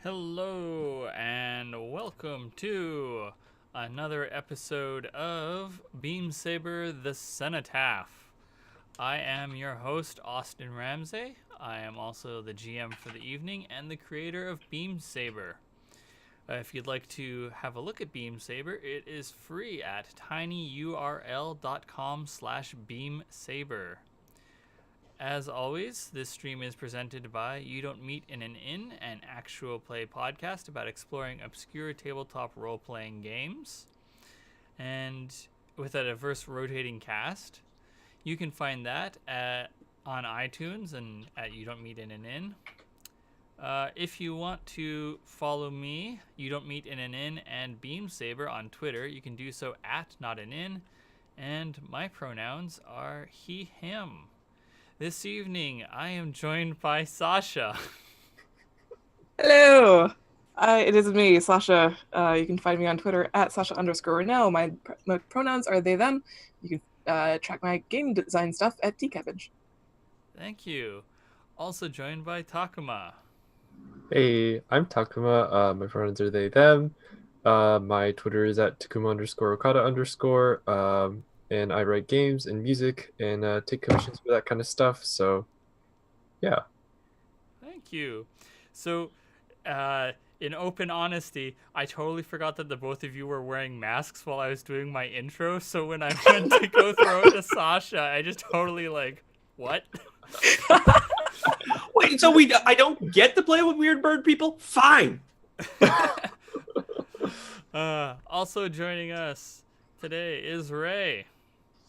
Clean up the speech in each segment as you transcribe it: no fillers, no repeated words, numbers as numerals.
Hello and welcome to another episode of Saber the Cenotaph. I am your host, Austin Ramsey. I am also the GM for the evening and the creator of Saber. If you'd like to have a look at Saber, it is free at tinyurl.com/beamsaber. As always, this stream is presented by You Don't Meet in an Inn, an actual play podcast about exploring obscure tabletop role-playing games. And with a diverse rotating cast, you can find that on iTunes and at You Don't Meet in an Inn. If you want to follow me, You Don't Meet in an Inn, and Saber on Twitter, you can do so at Not an Inn, and my pronouns are he, him. This evening, I am joined by Sasha. Hello! It is me, Sasha. You can find me on Twitter at Sasha_Renell. My pronouns are they, them. You can track my game design stuff at tcabbage. Thank you. Also joined by Takuma. Hey, I'm Takuma. My pronouns are they, them. My Twitter is at Takuma_Okada_. And I write games and music and take commissions for that kind of stuff. So, yeah. Thank you. So, in open honesty, I totally forgot that the both of you were wearing masks while I was doing my intro. So when I went to go throw it to Sasha, I just totally what? Wait, so I don't get to play with weird bird people? Fine. Also joining us today is Ray.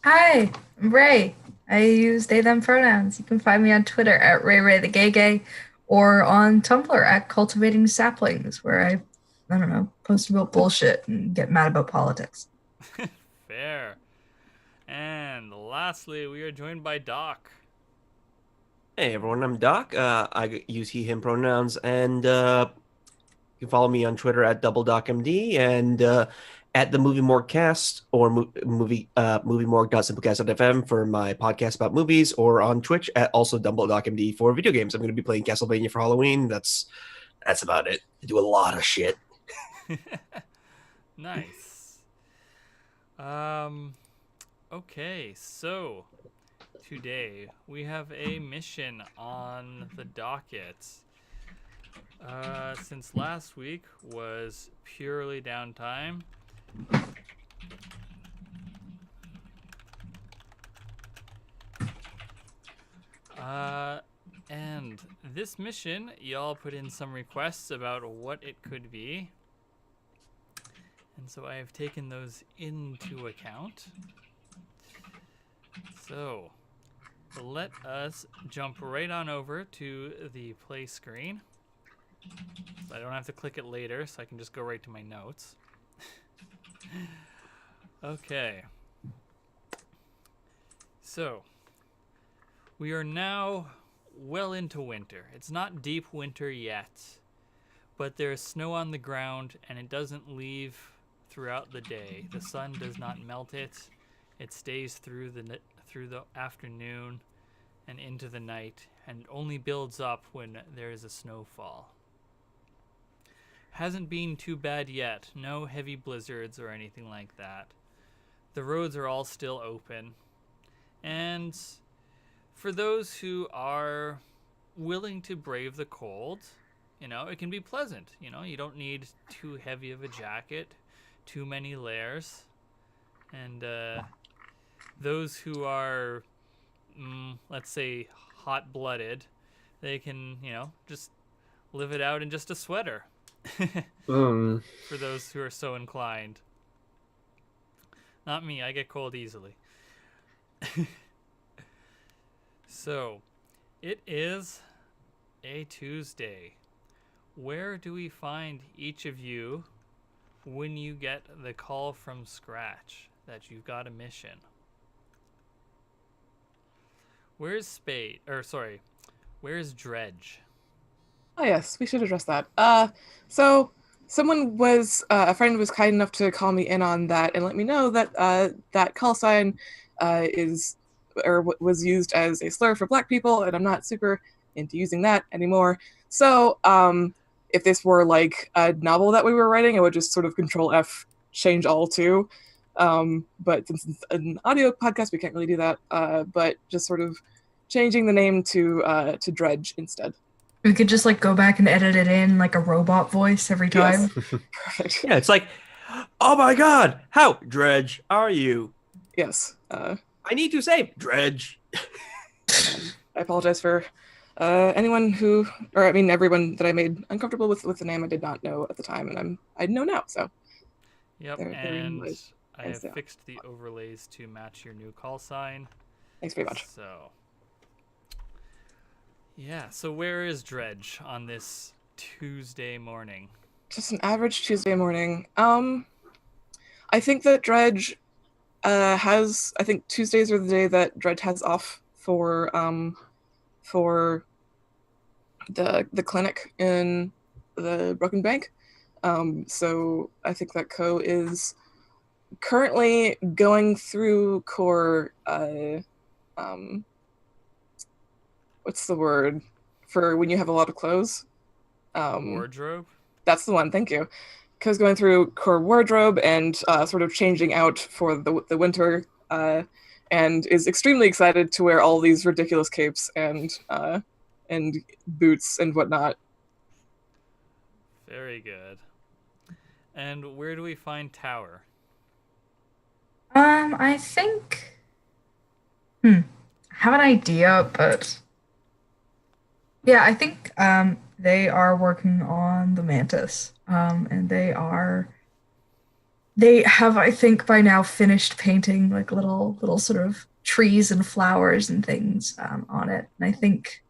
Hi, I'm Ray. I use they, them pronouns. You can find me on Twitter at RayRayTheGayGay or on Tumblr at Cultivating Saplings, where I don't know, post about bullshit and get mad about politics. Fair. And lastly, we are joined by Doc. Hey everyone, I'm Doc. I use he, him pronouns, and you can follow me on Twitter at DoubleDocMD and at the Movie Morgcast or moviemorg.simplecast.fm for my podcast about movies, or on Twitch at also DoubleDocMD for video games. I'm going to be playing Castlevania for Halloween. That's about it. I do a lot of shit. Nice. Okay, so today we have a mission on the docket. Since last week was purely downtime, and this mission, y'all put in some requests about what it could be, and so I have taken those into account. So let us jump right on over to the play screen. So I don't have to click it later, so I can just go right to my notes. Okay. So we are now well into winter. It's not deep winter yet, but there's snow on the ground and it doesn't leave throughout the day. The sun does not melt it. It stays through the afternoon and into the night, and only builds up when there is a snowfall. Hasn't been too bad yet. No heavy blizzards or anything like that. The roads are all still open. And for those who are willing to brave the cold, it can be pleasant. You don't need too heavy of a jacket, too many layers. And those who are, let's say, hot-blooded, they can, just live it out in just a sweater. For those who are so inclined. Not me, I get cold easily. So, it is a Tuesday. Where do we find each of you when you get the call from Scratch that you've got a mission? Where's where's Dredge? Oh yes, we should address that. So a friend was kind enough to call me in on that and let me know that that call sign was used as a slur for Black people, and I'm not super into using that anymore. So if this were like a novel that we were writing, I would just sort of Control F, change all to. But since it's an audio podcast, we can't really do that. But just sort of changing the name to Dredge instead. We could just like go back and edit it in like a robot voice every time. Yes. Perfect. Yeah, it's like, oh my God, how Dredge are you? Yes. I need to say Dredge. I apologize for everyone that I made uncomfortable with the name. I did not know at the time, and I know now. So. Yep, They're and realized I as have they are. fixed the overlays to match your new call sign. Thanks very much. So, yeah. So where is Dredge on this Tuesday morning? Just an average Tuesday morning. I think that Dredge has. I think Tuesdays are the day that Dredge has off for the clinic in the Broken Bank. So I think that Ko is currently going through core. What's the word for when you have a lot of clothes? Wardrobe? That's the one. Thank you. Ko's going through core wardrobe and sort of changing out for the winter, and is extremely excited to wear all these ridiculous capes and boots and whatnot. Very good. And where do we find Tower? I think. I have an idea, but yeah, I think they are working on the Mantis. And they have, I think, by now finished painting like little sort of trees and flowers and things on it. And I think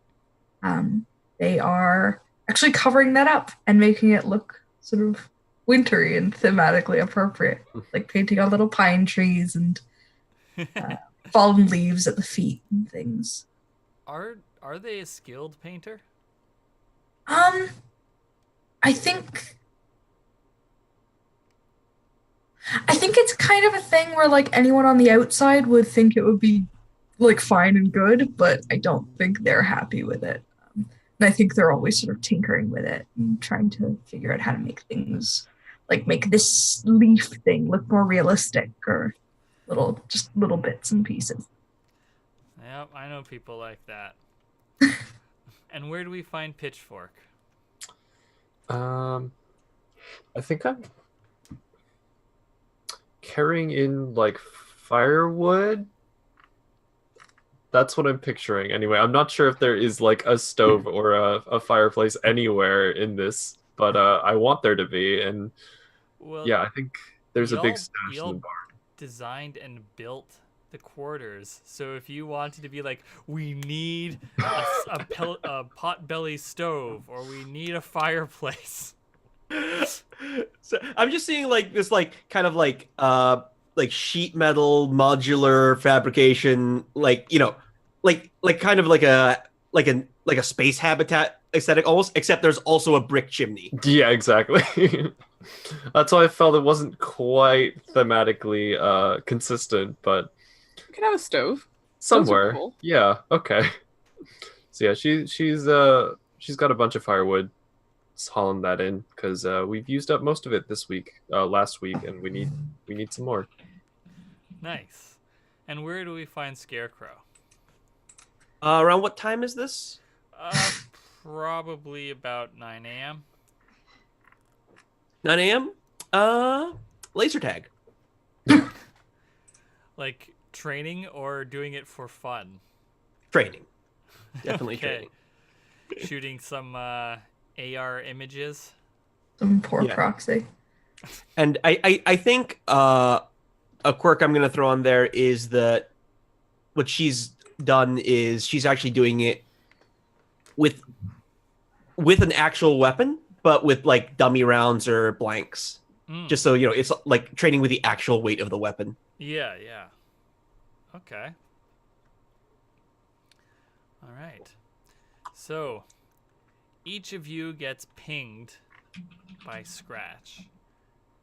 they are actually covering that up and making it look sort of wintry and thematically appropriate, like painting on little pine trees and fallen leaves at the feet and things. Are they a skilled painter? I think it's kind of a thing where like anyone on the outside would think it would be like fine and good, but I don't think they're happy with it. And I think they're always sort of tinkering with it and trying to figure out how to make things like make this leaf thing look more realistic or little bits and pieces. Yep, I know people like that. And where do we find Pitchfork? I think I'm carrying in like firewood. That's what I'm picturing. Anyway, I'm not sure if there is like a stove or a fireplace anywhere in this, but I want there to be. And Well, yeah, I think there's a big y'all- stash in y'all the barn. designed and built the quarters. So if you wanted to be like, we need a pot-belly stove, or we need a fireplace. So I'm just seeing like this like kind of like sheet metal modular fabrication, like like kind of like a space habitat aesthetic almost, except there's also a brick chimney. Yeah, exactly. That's why I felt it wasn't quite thematically consistent, but You can have a stove. somewhere. cool. Yeah, okay. So yeah, she's got a bunch of firewood. Just hauling that in because we've used up most of it last week, and we need some more. Nice. And where do we find Scarecrow? Around what time is this? Probably about 9 a.m. 9 a.m. Laser tag. Like training or doing it for fun? Training. Definitely Okay. training. Shooting some AR images. Some poor Yeah. proxy. And I think a quirk I'm gonna throw on there is that what she's done is she's actually doing it with an actual weapon, but with like dummy rounds or blanks. Just so you know, it's like training with the actual weight of the weapon. Yeah. Okay. All right. So, each of you gets pinged by Scratch.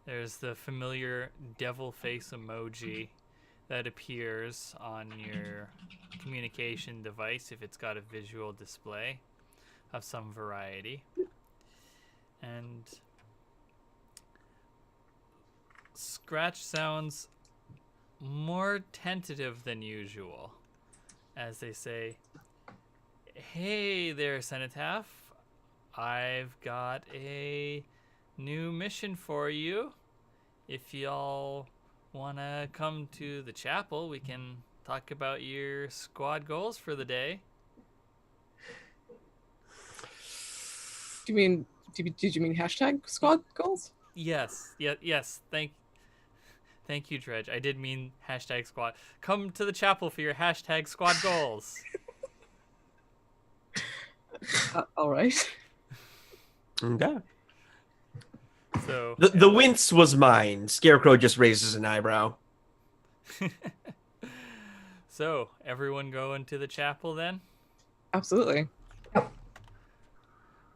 There's the familiar devil face emoji that appears on your communication device if it's got a visual display of some variety. And Scratch sounds more tentative than usual as they say, "Hey there, Cenotaph. I've got a new mission for you. If y'all want to come to the chapel, we can talk about your squad goals for the day." Did you mean hashtag squad goals? Yes. Yes. Thank you, Dredge. I did mean hashtag squad. Come to the chapel for your hashtag squad goals. All right. Okay. So The wince was mine. Scarecrow just raises an eyebrow. So everyone going to the chapel then? Absolutely.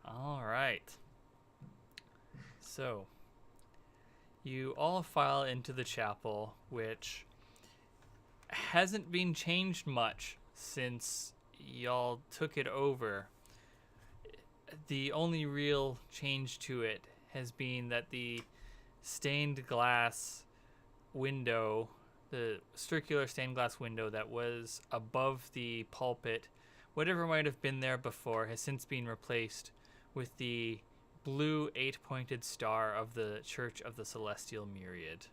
All right. So you all file into the chapel, which hasn't been changed much since y'all took it over. The only real change to it has been that the stained glass window, the circular stained glass window that was above the pulpit, whatever might have been there before, has since been replaced with the blue 8-pointed star of the Church of the Celestial Myriad.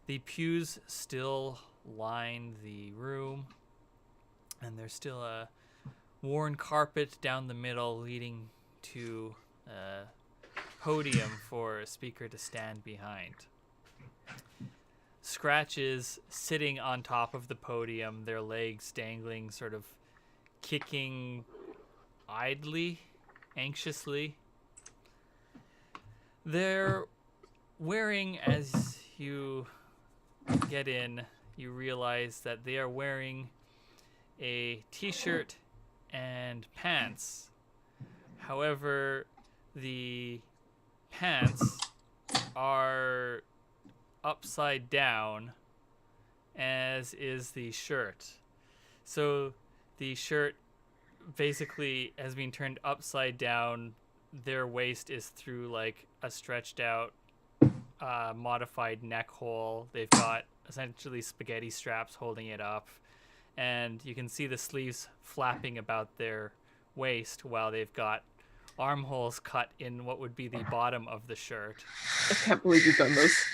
The pews still line the room, and there's still a worn carpet down the middle leading to a podium for a speaker to stand behind. Scratch is sitting on top of the podium, their legs dangling, sort of kicking idly, anxiously. They're wearing, as you get in, you realize that they are wearing a t-shirt and pants. However, the pants are upside down, as is the shirt. So the shirt basically has been turned upside down. Their waist is through like a stretched out modified neck hole. They've got essentially spaghetti straps holding it up, and you can see the sleeves flapping about their waist while they've got armholes cut in what would be the bottom of the shirt. I can't believe you've done this.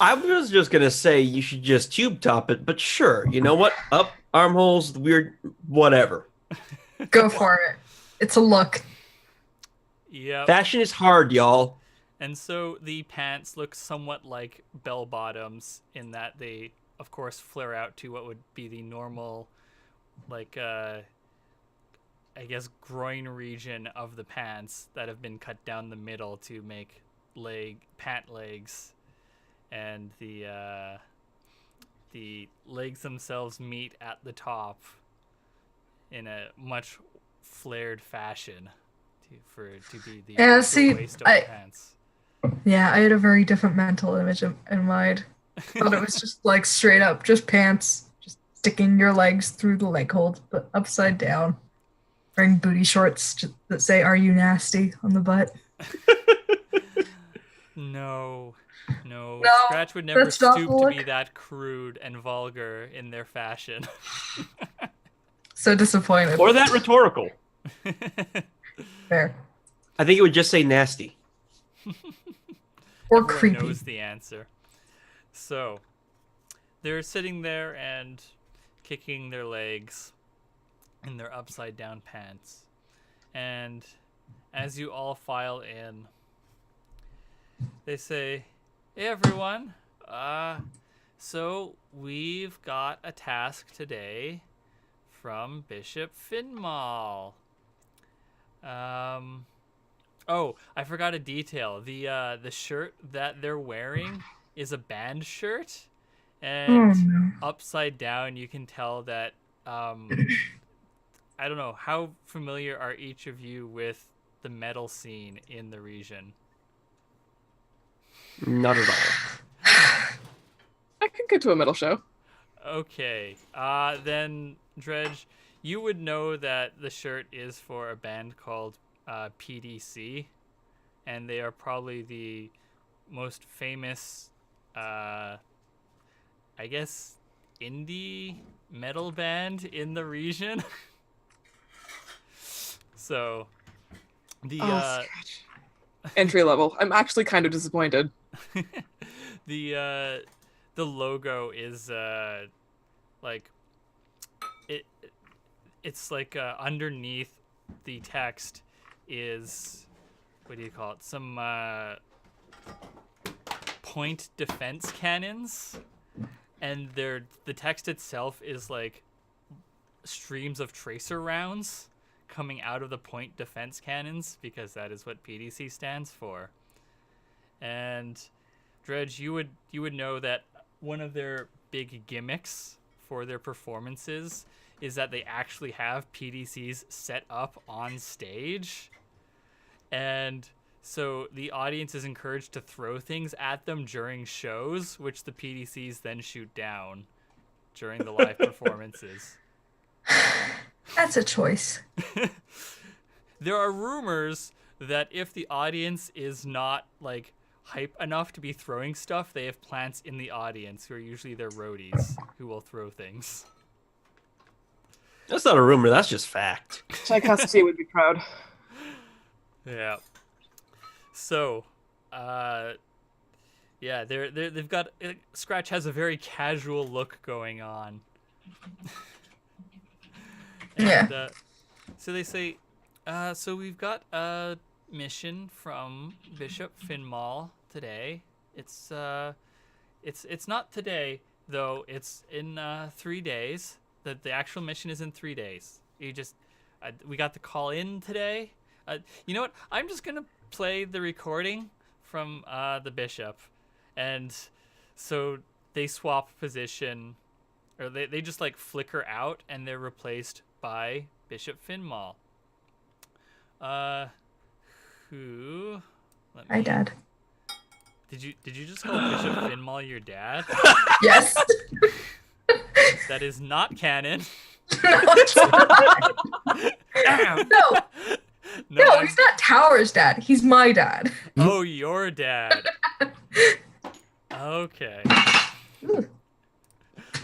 I was just gonna say you should just tube top it, but sure, you know what? Up, armholes, weird, whatever. Go for it. It's a look. Yep. Fashion is hard, y'all. And so the pants look somewhat like bell bottoms in that they, of course, flare out to what would be the normal, like, I guess, groin region of the pants that have been cut down the middle to make pant legs. And the legs themselves meet at the top in a much flared fashion to be the waist of the pants. Yeah, I had a very different mental image in mind. I thought it was just like straight up, just pants, just sticking your legs through the leg hold, but upside down. Wearing booty shorts that say, "Are you nasty?" on the butt. No. No, Scratch would never that's not the stoop to be look. that crude and vulgar in their fashion. So disappointed. Or that rhetorical. Fair. I think it would just say nasty. Or Everyone creepy. knows the answer. So, they're sitting there and kicking their legs in their upside down pants. And as you all file in, they say, "Hey everyone, so we've got a task today from Bishop Finmal. Oh, I forgot a detail. The shirt that they're wearing is a band shirt, and no. upside down you can tell that I don't know, how familiar are each of you with the metal scene in the region? Not at all. I could go to a metal show. Okay. Then Dredge, you would know that the shirt is for a band called PDC, and they are probably the most famous, I guess, indie metal band in the region. So the Scratch. Entry level. I'm actually kind of disappointed. the logo is like it's like underneath the text is, what do you call it, some point defense cannons, and the text itself is like streams of tracer rounds coming out of the point defense cannons, because that is what PDC stands for. And Dredge, you would know that one of their big gimmicks for their performances is that they actually have PDCs set up on stage. And so the audience is encouraged to throw things at them during shows, which the PDCs then shoot down during the live performances. That's a choice. There are rumors that if the audience is not like hype enough to be throwing stuff, they have plants in the audience who are usually their roadies who will throw things. That's not a rumor. That's just fact. Tchaikovsky would be proud. Yeah. So, yeah, they've got Scratch has a very casual look going on. And, Yeah. So they say, so we've got a mission from Bishop Finmal today. It's not today though. It's in 3 days. The actual mission is in 3 days. We got the call in today. You know what? I'm just gonna play the recording from the Bishop, and so they swap position, or they just like flicker out, and they're replaced by Bishop Finmal. Who? Hi, Dad. Did you just call Bishop Finmal your dad? Yes. That is not canon. No, it's not. Damn. No, no, he's not Tower's dad. He's my dad. Oh, your dad. Okay.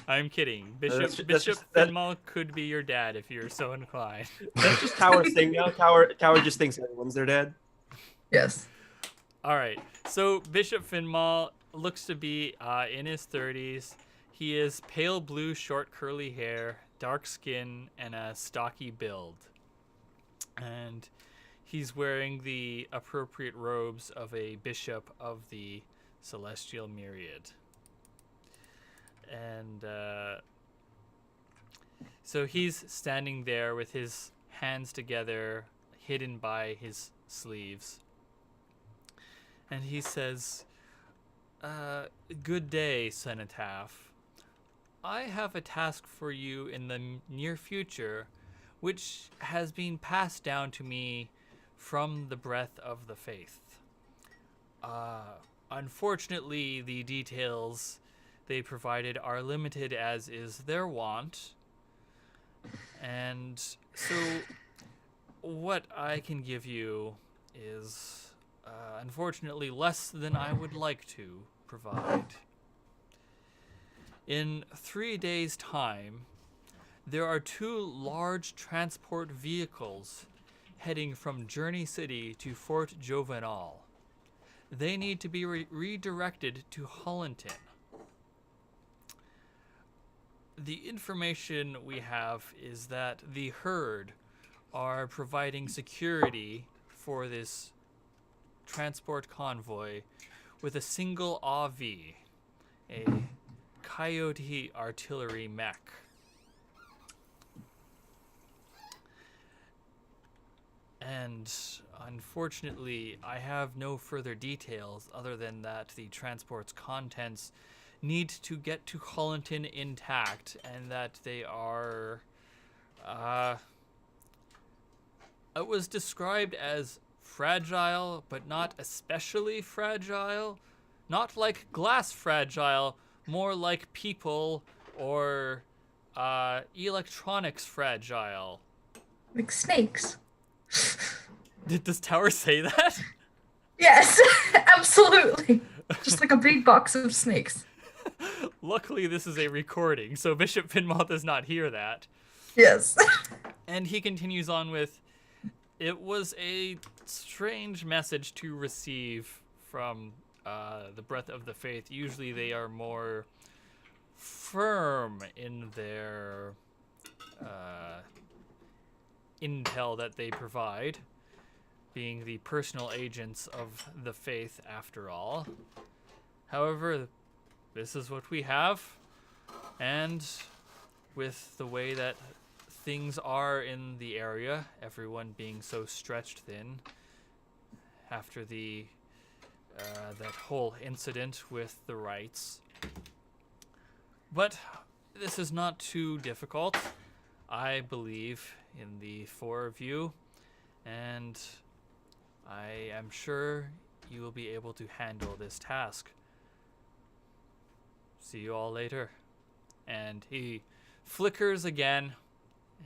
I'm kidding. Bishop Finmal could be your dad if you're so inclined. That's just Tower's thing now. Tower just thinks everyone's their dad. Yes. All right. So Bishop Finmal looks to be in his 30s. He is pale blue, short curly hair, dark skin, and a stocky build. And he's wearing the appropriate robes of a bishop of the Celestial Myriad. And so he's standing there with his hands together, hidden by his sleeves. And he says, "Good day, Cenotaph. I have a task for you in the near future, which has been passed down to me from the breath of the faith. Unfortunately, the details they provided are limited, as is their wont. And so what I can give you is, unfortunately, less than I would like to provide. In 3 days' time, there are 2 large transport vehicles heading from Journey City to Fort Jovenal. They need to be redirected to Hollenton. The information we have is that the herd are providing security for this transport convoy with a single AV, a Coyote artillery mech. And unfortunately, I have no further details other than that the transport's contents need to get to Hollenton intact, and that they are, it was described as fragile, but not especially fragile. Not like glass fragile, more like people or electronics fragile. Like snakes. Does Tower say that? Yes, absolutely. Just like a big box of snakes. Luckily, this is a recording, so Bishop Finmoth does not hear that. Yes. And he continues on with, it was a strange message to receive from the Breath of the Faith. Usually they are more firm in their intel that they provide, being the personal agents of the Faith after all. However, this is what we have, and with the way that things are in the area, everyone being so stretched thin after the that whole incident with the rights. But this is not too difficult. I believe in the four of you, and I am sure you will be able to handle this task. See you all later. And he flickers again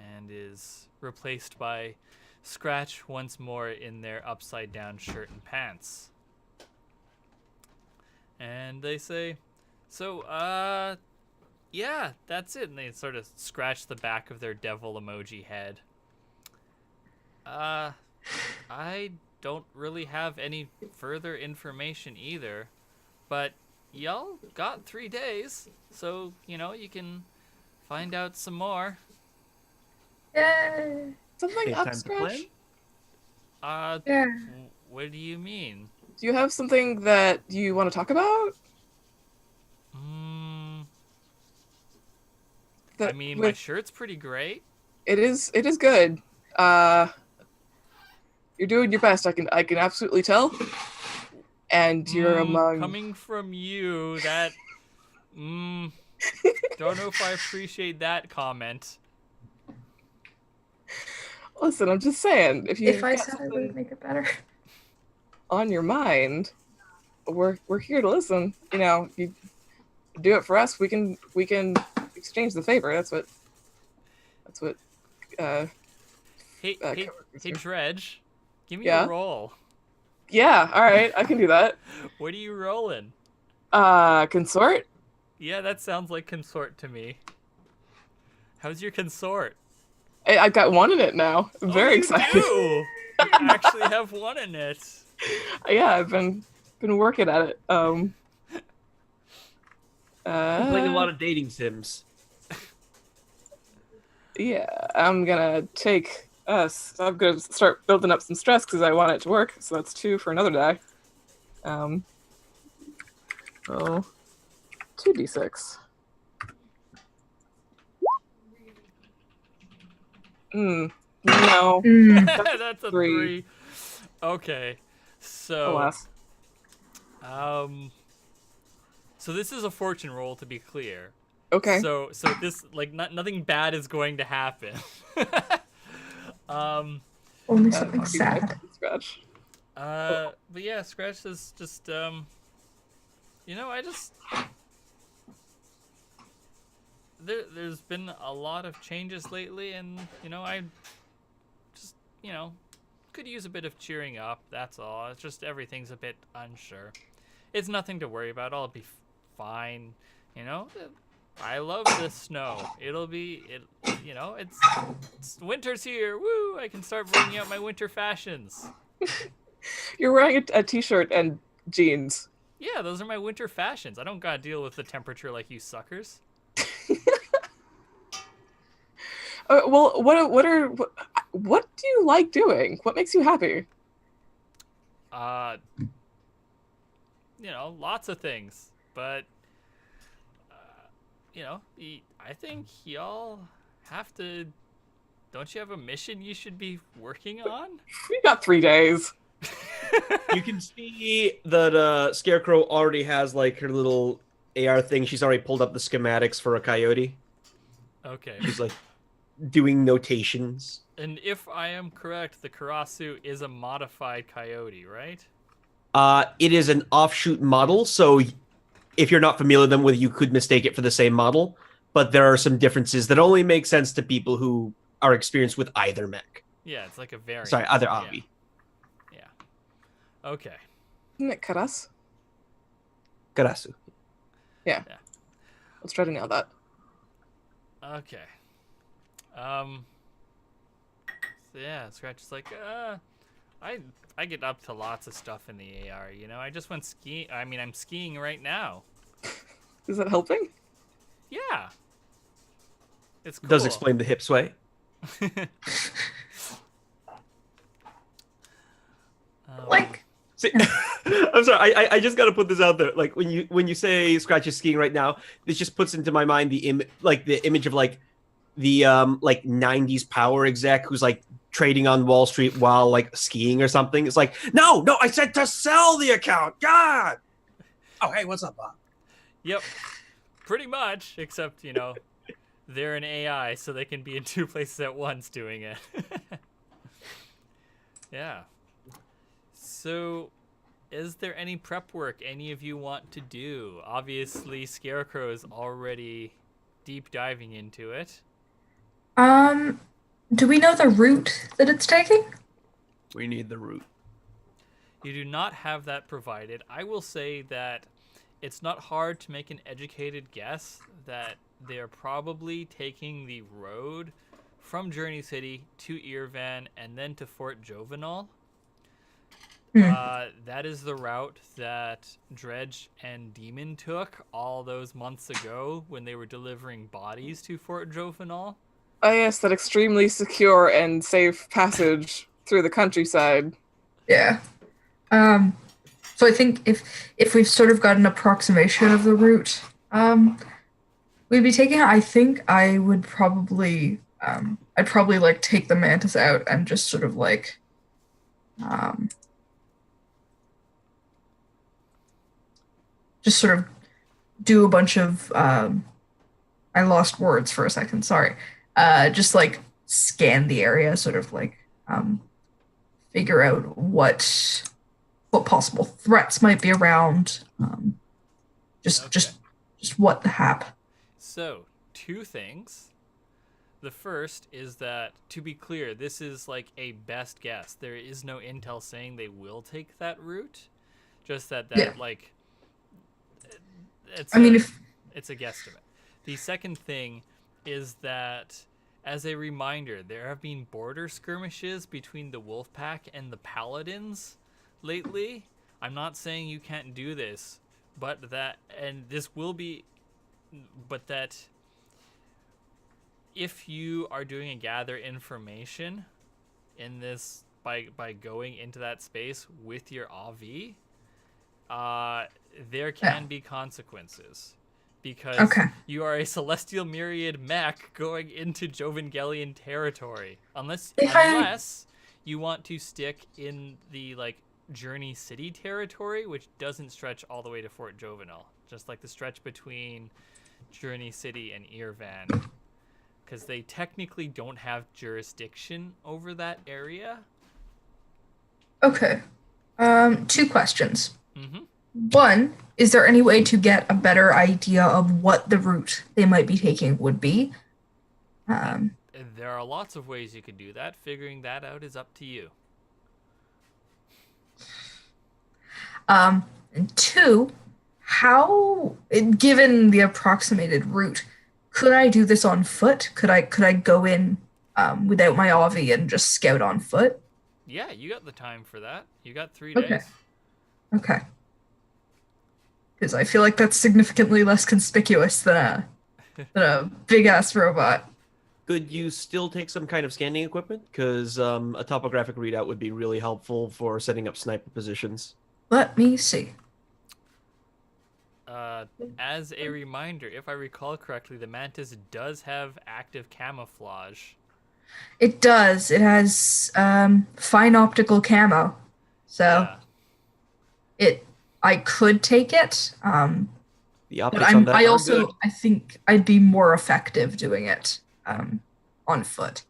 and is replaced by Scratch once more in their upside down shirt and pants. And they say, so, yeah, that's it. And they sort of scratch the back of their devil emoji head. I don't really have any further information either, but y'all got 3 days, so, you know, you can find out some more. Yay. Something Okay, up, time to Scratch? plan? Yeah. What do you mean? Do you have something that you want to talk about? I mean, my shirt's pretty great. It is good. You're doing your best. I can absolutely tell. And you're among. Coming from you, that don't know if I appreciate that comment. Listen, I'm just saying, If I said it would make it better. on your mind, we're here to listen. You know, you do it for us. We can exchange the favor. That's what. Hey, Dredge, give me Yeah? a roll. Yeah. All right, I can do that. What are you rolling? Consort. Yeah, that sounds like consort to me. How's your consort? I've got one in it now. I'm very excited. Do. You actually have one in it. Yeah, I've been working at it. I'm playing a lot of dating sims. Yeah, I'm gonna take us. I'm gonna start building up some stress because I want it to work. So that's 2 for another die. 2d6. No. That's a 3. 3. Okay, so Alas. so this is a fortune roll, to be clear. Okay. So this, like, nothing bad is going to happen. Only something sad. Scratch. But yeah, Scratch is just you know, there's been a lot of changes lately, and you know, I just, you know, could use a bit of cheering up. That's all. It's just everything's a bit unsure. It's nothing to worry about. I'll be fine. You know, I love the snow. You know, it's winter's here. Woo! I can start bringing out my winter fashions. You're wearing a t-shirt and jeans. Yeah, those are my winter fashions. I don't gotta deal with the temperature like you suckers. Well, what do you like doing? What makes you happy? You know, lots of things, but you know, I think y'all have to. Don't you have a mission you should be working on? We got 3 days. You can see that Scarecrow already has like her little AR thing. She's already pulled up the schematics for a coyote. Okay. She's like doing notations. And if I am correct, the Karasu is a modified coyote, right? It is an offshoot model, so if you're not familiar with them, you could mistake it for the same model. But there are some differences that only make sense to people who are experienced with either mech. Yeah, it's like a variant. Sorry, either Avi. Okay. Isn't it Karas? Karasu. Let's try to nail that. Okay. So yeah, Scratch is like, I get up to lots of stuff in the AR, you know. I just went skiing. I mean, I'm skiing right now. Is that helping? Yeah. It's cool. Does explain the hip sway. Like, See, I'm sorry. I just got to put this out there. Like when you say Scratch is skiing right now, this just puts into my mind the image of like the like 90s power exec who's like trading on Wall Street while like skiing or something. It's like, no, I said to sell the account. God. Oh, hey, what's up, Bob? Yep. Pretty much, except, you know, they're an AI, so they can be in two places at once doing it. Yeah. So, is there any prep work any of you want to do? Obviously, Scarecrow is already deep diving into it. do we know the route that it's taking? We need the route. You do not have that provided. I will say that it's not hard to make an educated guess that they're probably taking the road from Journey City to Irvan and then to Fort Jovenal. That is the route that Dredge and Demon took all those months ago when they were delivering bodies to Fort Jovenal. Oh yes, that extremely secure and safe passage through the countryside. Yeah. So I think if we've sort of got an approximation of the route, we'd be taking. I think I would probably, I'd probably like take the mantis out and just sort of like, just sort of do a bunch of. I lost words for a second. Sorry. Just like scan the area, sort of like figure out what possible threats might be around. Just what the hap. So, two things. The first is that, to be clear, this is like a best guess. There is no intel saying they will take that route. Just that like, it's it's a guesstimate. The second thing is that, as a reminder, there have been border skirmishes between the Wolfpack and the Paladins lately. I'm not saying you can't do this, but that if you are doing a gather information in this by going into that space with your AV, there can be consequences. Because you are a Celestial Myriad mech going into Jovangelian territory. Unless you want to stick in the like Journey City territory, which doesn't stretch all the way to Fort Jovenal. Just like the stretch between Journey City and Irvan. Because they technically don't have jurisdiction over that area. Okay. Two questions. Mm-hmm. One, is there any way to get a better idea of what the route they might be taking would be? There are lots of ways you could do that. Figuring that out is up to you. And two, how, given the approximated route, could I do this on foot? Could I go in without my RV and just scout on foot? Yeah, you got the time for that. You got 3 days. Okay. Because I feel like that's significantly less conspicuous than a big ass robot. Could you still take some kind of scanning equipment? Because a topographic readout would be really helpful for setting up sniper positions. Let me see. As a reminder, if I recall correctly, the Mantis does have active camouflage. It does. It has fine optical camo. So I could take it. The optics on that are good. I think I'd be more effective doing it on foot.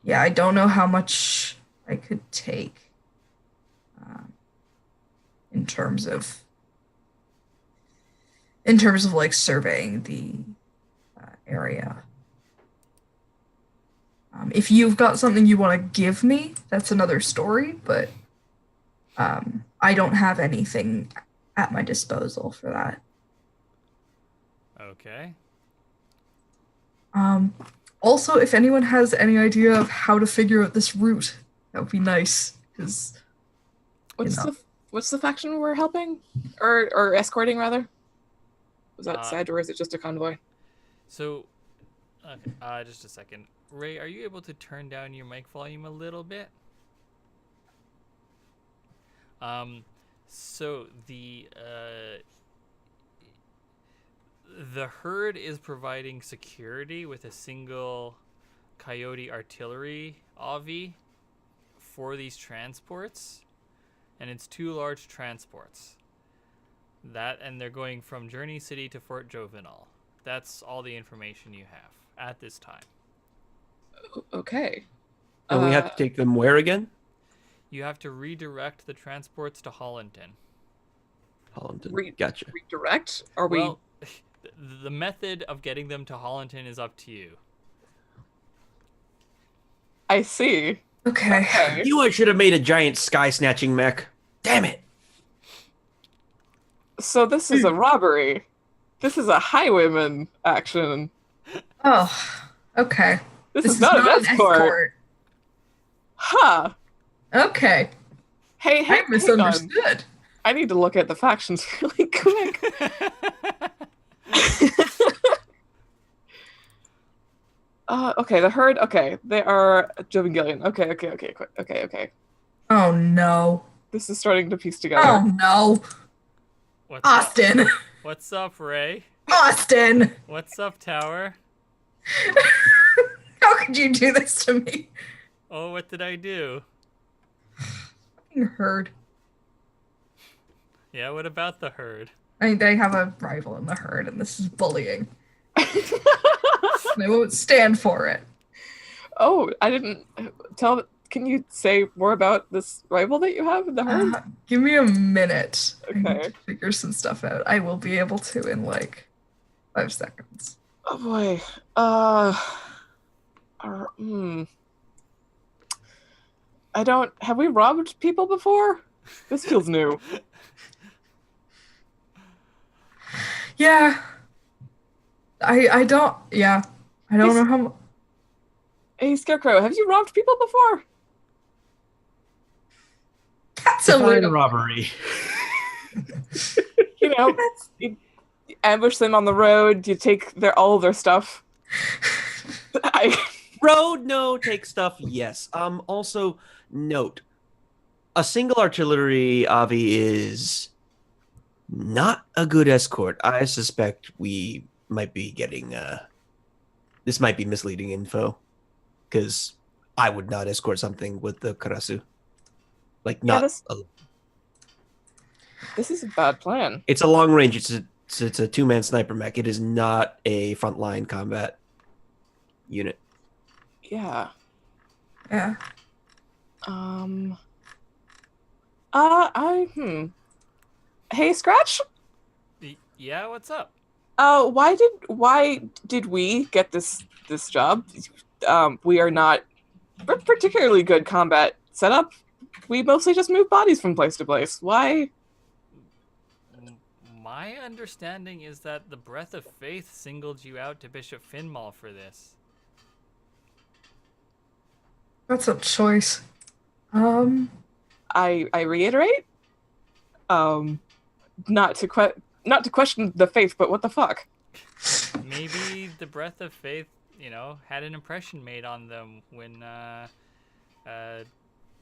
Yeah, I don't know how much I could take in terms of like surveying the area. If you've got something you want to give me, that's another story, but I don't have anything at my disposal for that. Okay. Also, if anyone has any idea of how to figure out this route, that would be nice. Because What's the faction we're helping, or escorting rather? Was that said, or is it just a convoy? So, okay, just a second. Ray, are you able to turn down your mic volume a little bit? So the herd is providing security with a single Coyote artillery AV for these transports, and it's 2 large transports. And they're going from Journey City to Fort Jovinal. That's all the information you have at this time. Okay. And we have to take them where again? You have to redirect the transports to Hollandton. Hollandton. Gotcha. Redirect? Are Well, the method of getting them to Hollandton is up to you. I see. Okay. You I should have made a giant sky snatching mech. Damn it. So this is a robbery. This is a highwayman action. Oh, okay. This is not an escort. Huh. Okay. Hey, I hang on. misunderstood. I need to look at the factions really quick. Okay, the herd. Okay, they are Jovingillion. Okay. Oh no. This is starting to piece together. Oh no. What's Austin. Up? What's up, Ray? Austin. What's up, Tower? How could you do this to me? Oh, what did I do? Fucking herd. Yeah, what about the herd? I mean, they have a rival in the herd, and this is bullying. They won't stand for it. Oh, I didn't tell. Can you say more about this rival that you have in the herd? Give me a minute. Okay. I need to figure some stuff out. I will be able to in like 5 seconds. Oh boy. I don't. Have we robbed people before? This feels new. Yeah. I don't. Yeah. I don't know how. Hey, Scarecrow, have you robbed people before? That's a little robbery. You know, you ambush them on the road. You take all of their stuff. Road, no. Take stuff, yes. Also, note, a single artillery Avi is not a good escort. I suspect we might be getting this might be misleading info, because I would not escort something with the Karasu. Like, not. Yeah, this is a bad plan. It's a long range. It's a 2-man sniper mech. It is not a frontline combat unit. Yeah. Yeah. Hey, Scratch? Yeah, what's up? Why did we get this job? We are not particularly good combat setup. We mostly just move bodies from place to place. Why? My understanding is that the Breath of Faith singled you out to Bishop Finmal for this. That's a choice. I reiterate. Not to question the faith, but what the fuck? Maybe the Breath of Faith, had an impression made on them when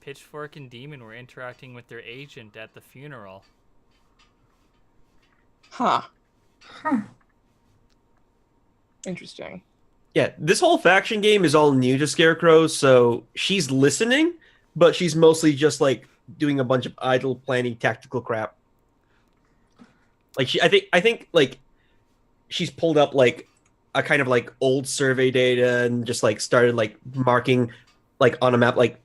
Pitchfork and Demon were interacting with their agent at the funeral. Huh. Interesting. Yeah, this whole faction game is all new to Scarecrow, so she's listening, but she's mostly just like doing a bunch of idle planning tactical crap. Like I think like she's pulled up like a kind of like old survey data and just like started like marking like on a map like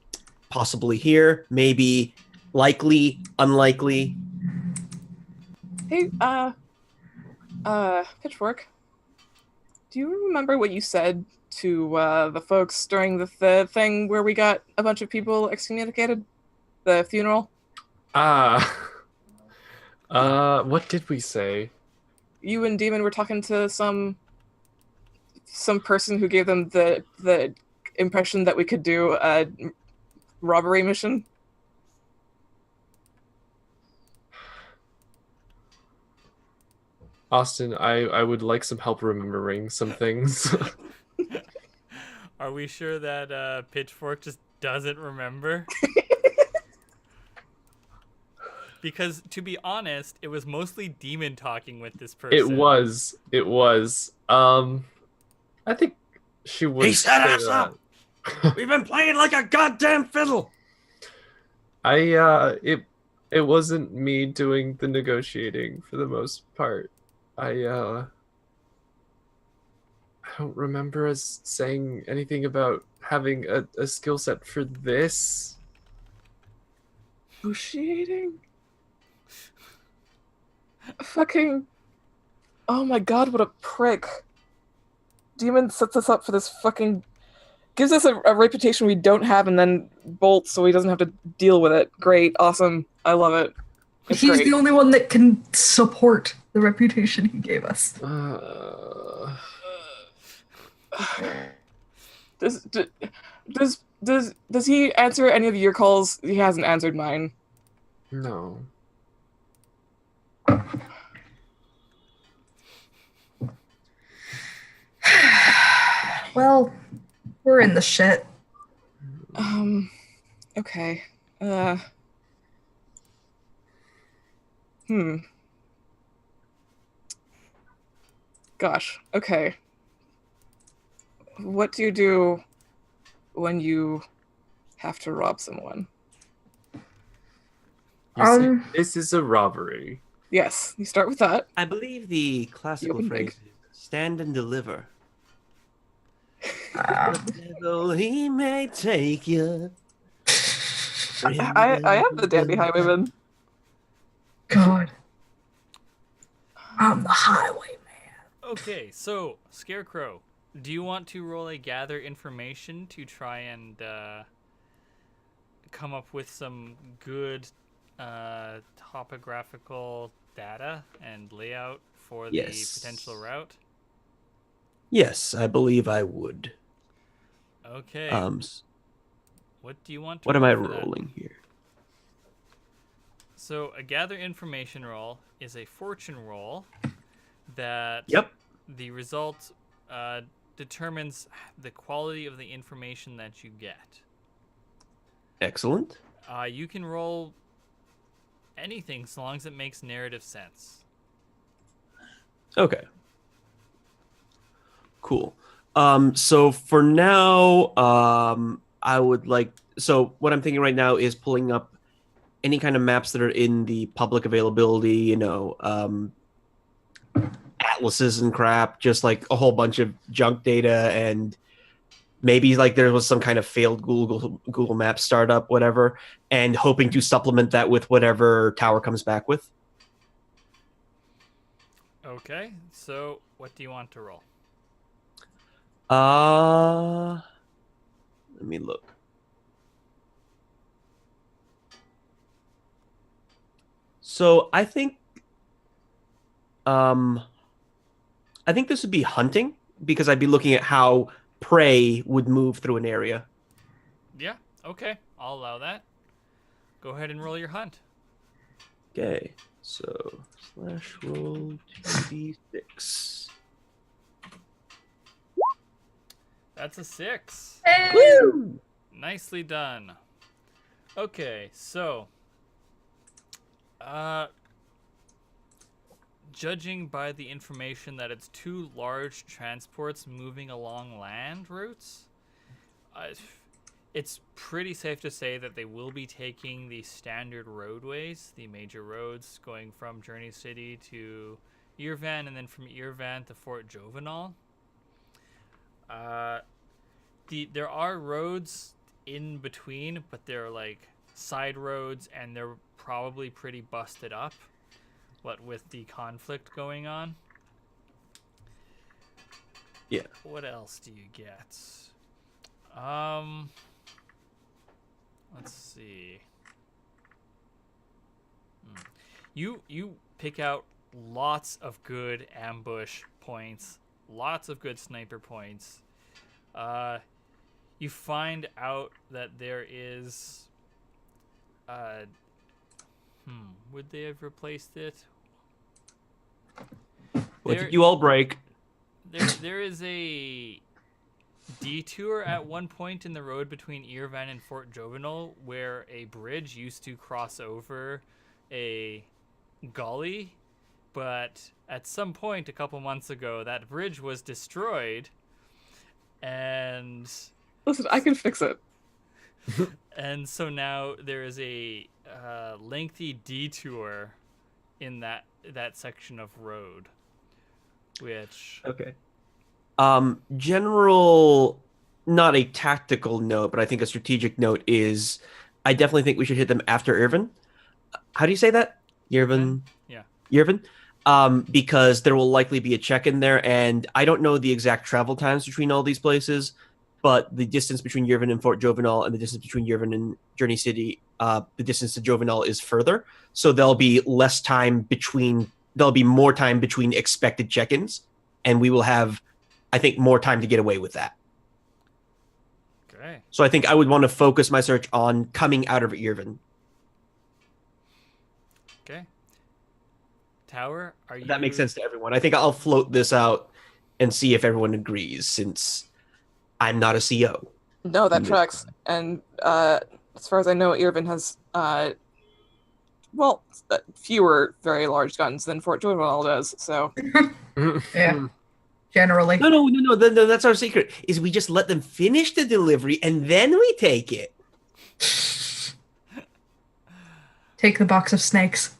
possibly here, maybe, likely, unlikely. Hey, Pitchfork. Do you remember what you said to the folks during the thing where we got a bunch of people excommunicated? The funeral? What did we say? You and Demon were talking to some person who gave them the impression that we could do a robbery mission. Austin, I would like some help remembering some things. Are we sure that Pitchfork just doesn't remember? Because to be honest, it was mostly Demon talking with this person. It was. I think she would. He set say us that. up. We've been playing like a goddamn fiddle. It wasn't me doing the negotiating for the most part. I don't remember us saying anything about having a skill set for this. Negotiating? Fucking... Oh my god, what a prick. Demon sets us up for this fucking... Gives us a reputation we don't have and then bolts so he doesn't have to deal with it. Great, awesome, I love it. It's He's great. the only one that can support the reputation he gave us. Does he answer any of your calls? He hasn't answered mine. No. Well, we're in the shit. Okay. Gosh, okay. What do you do when you have to rob someone? You say this is a robbery. Yes, you start with that. I believe the classical open phrase big. is stand and deliver. Um, The devil he may take you. I am the dandy highwayman. God. I'm the highwayman. Okay, so Scarecrow, do you want to roll a gather information to try and come up with some good topographical data and layout for Yes. the potential route? Yes, I believe I would. Okay. What do you want to What am roll I for that? rolling here? So a gather information roll is a fortune roll that Yep. the result determines the quality of the information that you get. Excellent. You can roll anything so long as it makes narrative sense. Okay. Cool. So for now, I would like. So what I'm thinking right now is pulling up any kind of maps that are in the public availability. Atlases and crap, just like a whole bunch of junk data, and maybe like there was some kind of failed Google Maps startup, whatever, and hoping to supplement that with whatever Tower comes back with. Okay, so what do you want to roll? Let me look. So I think this would be hunting, because I'd be looking at how prey would move through an area. Yeah, okay, I'll allow that. Go ahead and roll your hunt. Okay, so /roll 2d6. That's a 6. Hey! Woo! Nicely done. Okay, so judging by the information that it's two large transports moving along land routes, it's pretty safe to say that they will be taking the standard roadways, the major roads going from Journey City to Irvan and then from Irvan to Fort Jovenal. There are roads in between, but they're like side roads and they're probably pretty busted up, what with the conflict going on. Yeah. What else do you get? Let's see. You pick out lots of good ambush points, lots of good sniper points. You find out that there is would they have replaced it? What did you all break? There is a detour at one point in the road between Irvan and Fort Jovenel where a bridge used to cross over a gully, but at some point a couple months ago that bridge was destroyed, and Listen, I can fix it. and so now there is a lengthy detour in that section of road, which Okay. General, not a tactical note, but I think a strategic note is I definitely think we should hit them after Irvin. How do you say that? Irvin? Yeah. Irvin? Because there will likely be a check in there, and I don't know the exact travel times between all these places, but the distance between Yevon and Fort Jovenel and the distance between Yevon and Journey City, the distance to Jovenel is further. So there'll be more time between expected check-ins, and we will have, I think, more time to get away with that. okay. So I think I would want to focus my search on coming out of Irvin. Okay. Tower, are you... That makes sense to everyone. I think I'll float this out and see if everyone agrees, since I'm not a CO. No, that tracks. And as far as I know, Irvin has fewer very large guns than Fort Jovenel does. So Yeah. Generally. No. That's our secret. Is we just let them finish the delivery and then we take it. Take the box of snakes.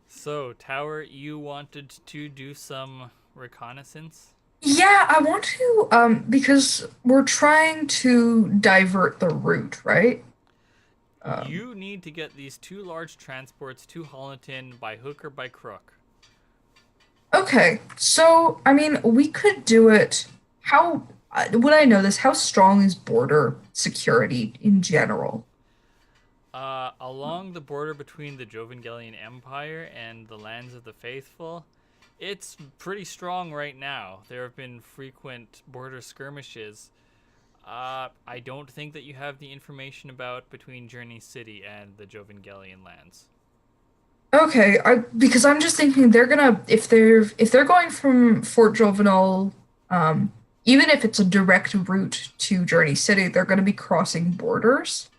So, Tower, you wanted to do some reconnaissance? Yeah, I want to, because we're trying to divert the route, right? You need to get these 2 large transports to Hollenton by hook or by crook. Okay, so, I mean, we could do it. How would I know this? How strong is border security in general? Along the border between the Jovangelian Empire and the lands of the Faithful, it's pretty strong right now. There have been frequent border skirmishes. I don't think that you have the information about between Journey City and the Jovangelian lands. Okay, because I'm just thinking they're gonna if they're going from Fort Jovenel, even if it's a direct route to Journey City, they're gonna be crossing borders.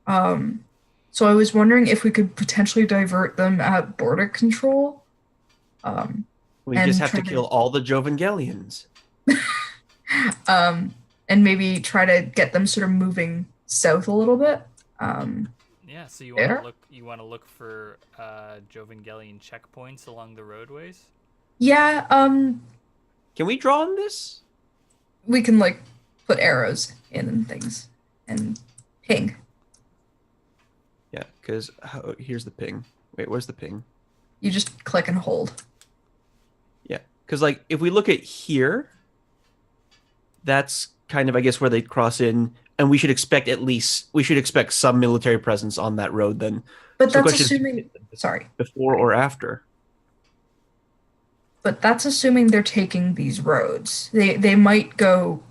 So I was wondering if we could potentially divert them at border control. We And just have to try to- kill all the Jovangelians. And maybe try to get them sort of moving south a little bit. Yeah, so you There? want to look for Jovangelian checkpoints along the roadways? Yeah, Can we draw on this? we can like put arrows in and things and ping. Yeah, because here's the ping. Wait, where's the ping? You just click and hold. Yeah, because like if we look at here, that's kind of I guess where they cross in, and we should expect some military presence on that road then. But So the that's question is, assuming sorry. before or after. But that's assuming they're taking these roads. They might go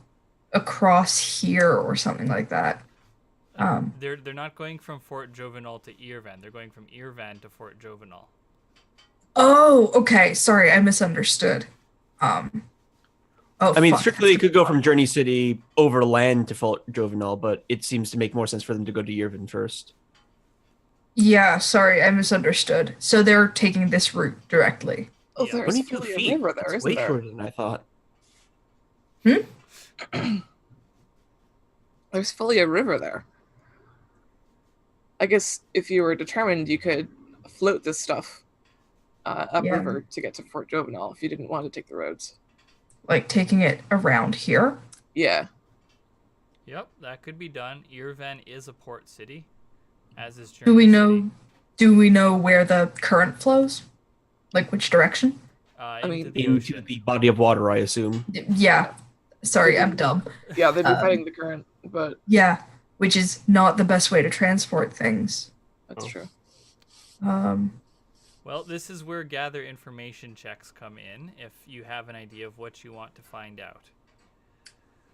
across here or something like that. They're not going from Fort Jovenel to Irvan. They're going from Irvan to Fort Jovenel. Oh, okay. Sorry, I misunderstood. Oh, I mean, fuck. strictly, it could go from Journey City over land to Fort Jovenel, but it seems to make more sense for them to go to Irvin first. Yeah, sorry, I misunderstood. So they're taking this route directly. oh, Yeah. there's 22 really feet. a river there, That's isn't way there? shorter than I thought. There's fully a river there. I guess if you were determined, you could float this stuff upriver to get to Fort Jovenel if you didn't want to take the roads. Like taking it around here. Yeah. Yep, that could be done. Irvan is a port city, as is Journey Do we City. know do we know where the current flows? Like which direction? Into the Into ocean. the body of water, I assume. Yeah. Sorry, I'm dumb. Yeah, they'd be Um, fighting the current, but Yeah, which is not the best way to transport things. that's Oh. true. Well, this is where gather information checks come in. If you have an idea of what you want to find out.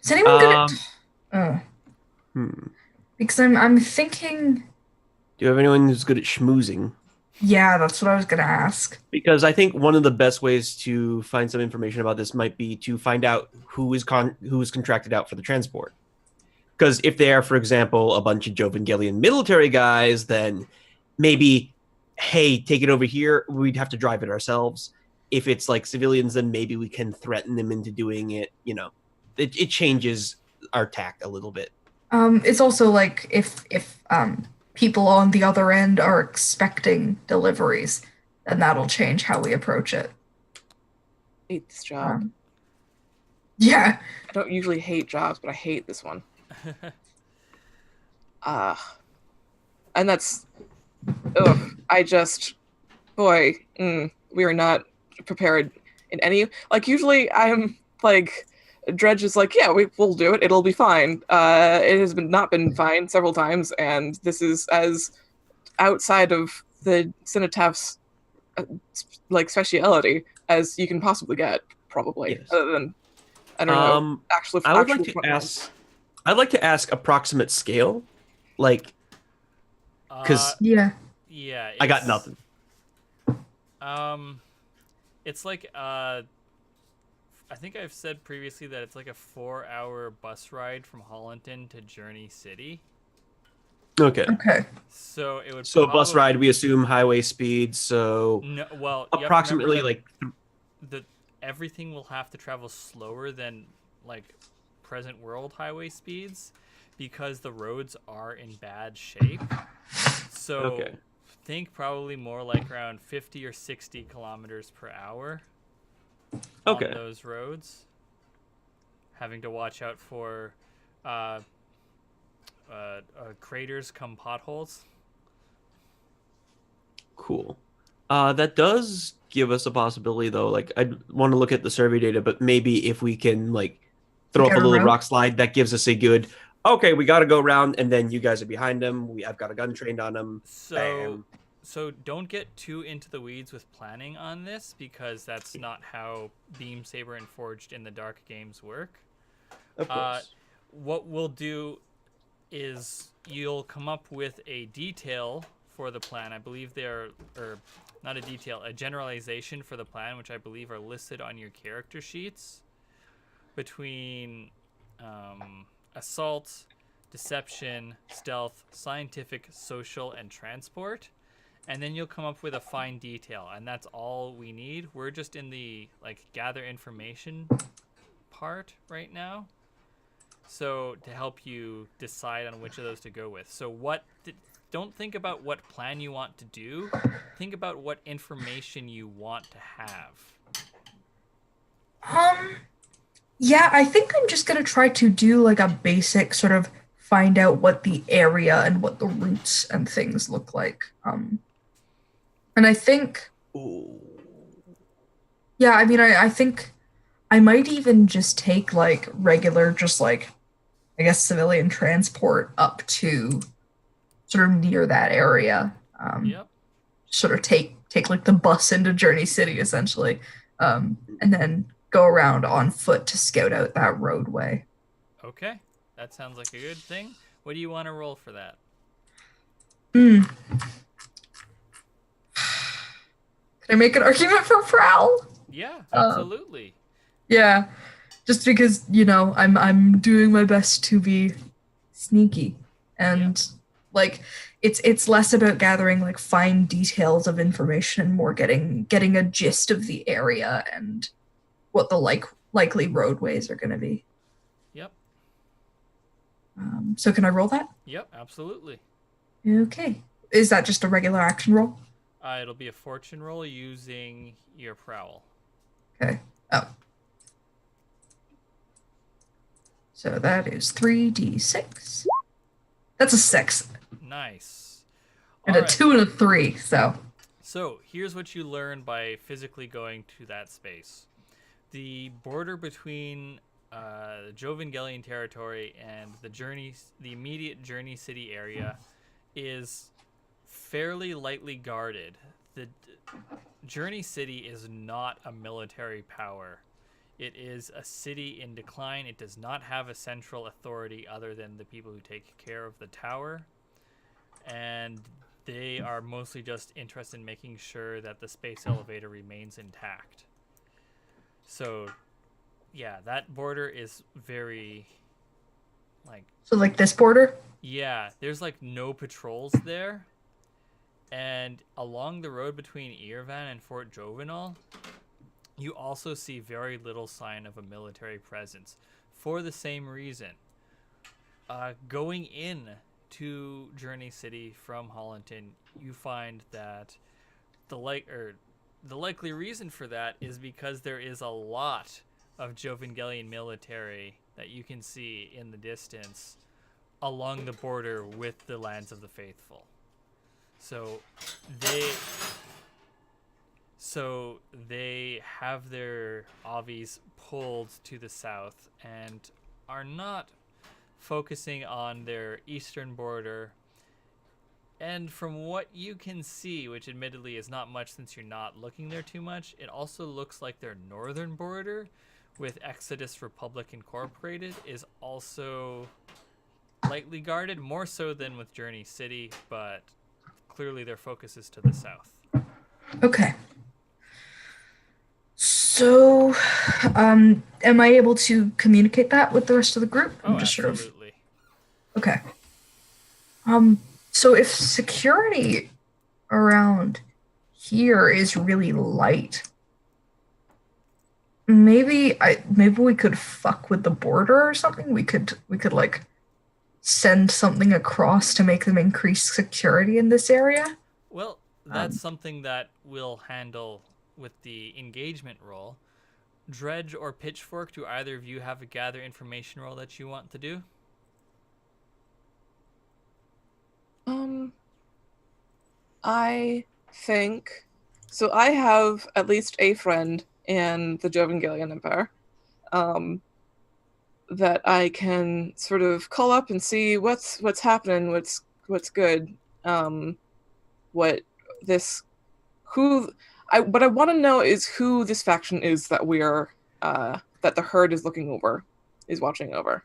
Is anyone good at? Hmm. Because I'm thinking. Do you have anyone who's good at schmoozing? Yeah, that's what I was gonna ask. Because I think one of the best ways to find some information about this might be to find out who is contracted out for the transport. Because if they are, for example, a bunch of Jovangelian military guys, then maybe, hey, take it over here. We'd have to drive it ourselves. If it's like civilians, then maybe we can threaten them into doing it. You know, it changes our tact a little bit. It's also like if people on the other end are expecting deliveries, then that'll change how we approach it. Hate this job. Yeah. I don't usually hate jobs, but I hate this one. And that's, boy, we are not prepared in any, like, usually I'm like, Dredge is like, yeah, we'll do it, it'll be fine. It has not been fine several times, and this is as outside of the Cenotaph's like speciality as you can possibly get, probably. Yes. Other than, I don't know, I'd like to ask approximate scale, like, because Yeah. Yeah. I got nothing. It's like I think I've said previously that it's like a 4-hour bus ride from Hollanton to Journey City. Okay. Okay. So it would. So bus ride, we assume highway speed. So No, well, approximately you have to like remember that everything will have to travel slower than like present world highway speeds because the roads are in bad shape. So Okay. think probably more like around 50 or 60 kilometers per hour Okay. on those roads. Having to watch out for craters come potholes. Cool. That does give us a possibility, though. Like, I'd want to look at the survey data, but maybe if we can, like, throw up Get a a little route? rock slide, that gives us a good, okay, we got to go around, and then you guys are behind them. I've got a gun trained on them. So don't get too into the weeds with planning on this because that's not how Beam, Saber, and Forged in the Dark games work. Of course. What we'll do is you'll come up with a detail for the plan. I believe they're, or not a detail, a generalization for the plan, which I believe are listed on your character sheets between assault, deception, stealth, scientific, social, and transport. And then you'll come up with a fine detail, and that's all we need. We're just in the like gather information part right now. So to help you decide on which of those to go with. So don't think about what plan you want to do. Think about what information you want to have. Yeah, I think I'm just gonna try to do like a basic sort of find out what the area and what the routes and things look like. And I think, yeah, I mean, I think I might even just take like regular, just like, I guess, civilian transport up to sort of near that area. Yep. Sort of take like the bus into Journey City essentially, and then go around on foot to scout out that roadway. Okay, that sounds like a good thing. What do you want to roll for that? Can I make an argument for Prowl? Yeah, absolutely. Yeah, just because I'm doing my best to be sneaky, and like it's less about gathering like fine details of information and more getting a gist of the area and what the likely roadways are going to be. Yep. So can I roll that? Yep, absolutely. Okay. Is that just a regular action roll? It'll be a fortune roll using your prowl. Okay. Oh. So that is 3d6. That's a 6. Nice. And All a right. 2 and a 3, so. So here's what you learn by physically going to that space. The border between the Jovengelian territory and the immediate Journey City area is fairly lightly guarded. The Journey City is not a military power. It is a city in decline. It does not have a central authority other than the people who take care of the tower. And they are mostly just interested in making sure that the space elevator remains intact. So, yeah, that border is very, like... So like this border? Yeah, there's, like, no patrols there. And along the road between Irvan and Fort Jovenal, you also see very little sign of a military presence for the same reason. Going in to Journey City from Hollanton, you find that the likely reason for that is because there is a lot of Jovengelian military that you can see in the distance along the border with the Lands of the Faithful. So they have their obvies pulled to the south and are not focusing on their eastern border. And from what you can see, which admittedly is not much since you're not looking there too much, it also looks like their northern border with Exodus Republic Incorporated is also lightly guarded, more so than with Journey City, but clearly their focus is to the south. Okay. So, am I able to communicate that with the rest of the group? Oh, I'm just sort of absolutely. okay. So if security around here is really light, maybe we could fuck with the border or something. We could like send something across to make them increase security in this area. Well, that's something that we'll handle with the engagement roll. Dredge or Pitchfork, do either of you have a gather information roll that you want to do? I think so. I have at least a friend in the Jovengelian Empire that I can sort of call up and see what's happening, what's good, what this who what I want to know is who this faction is that we're that the herd is watching over.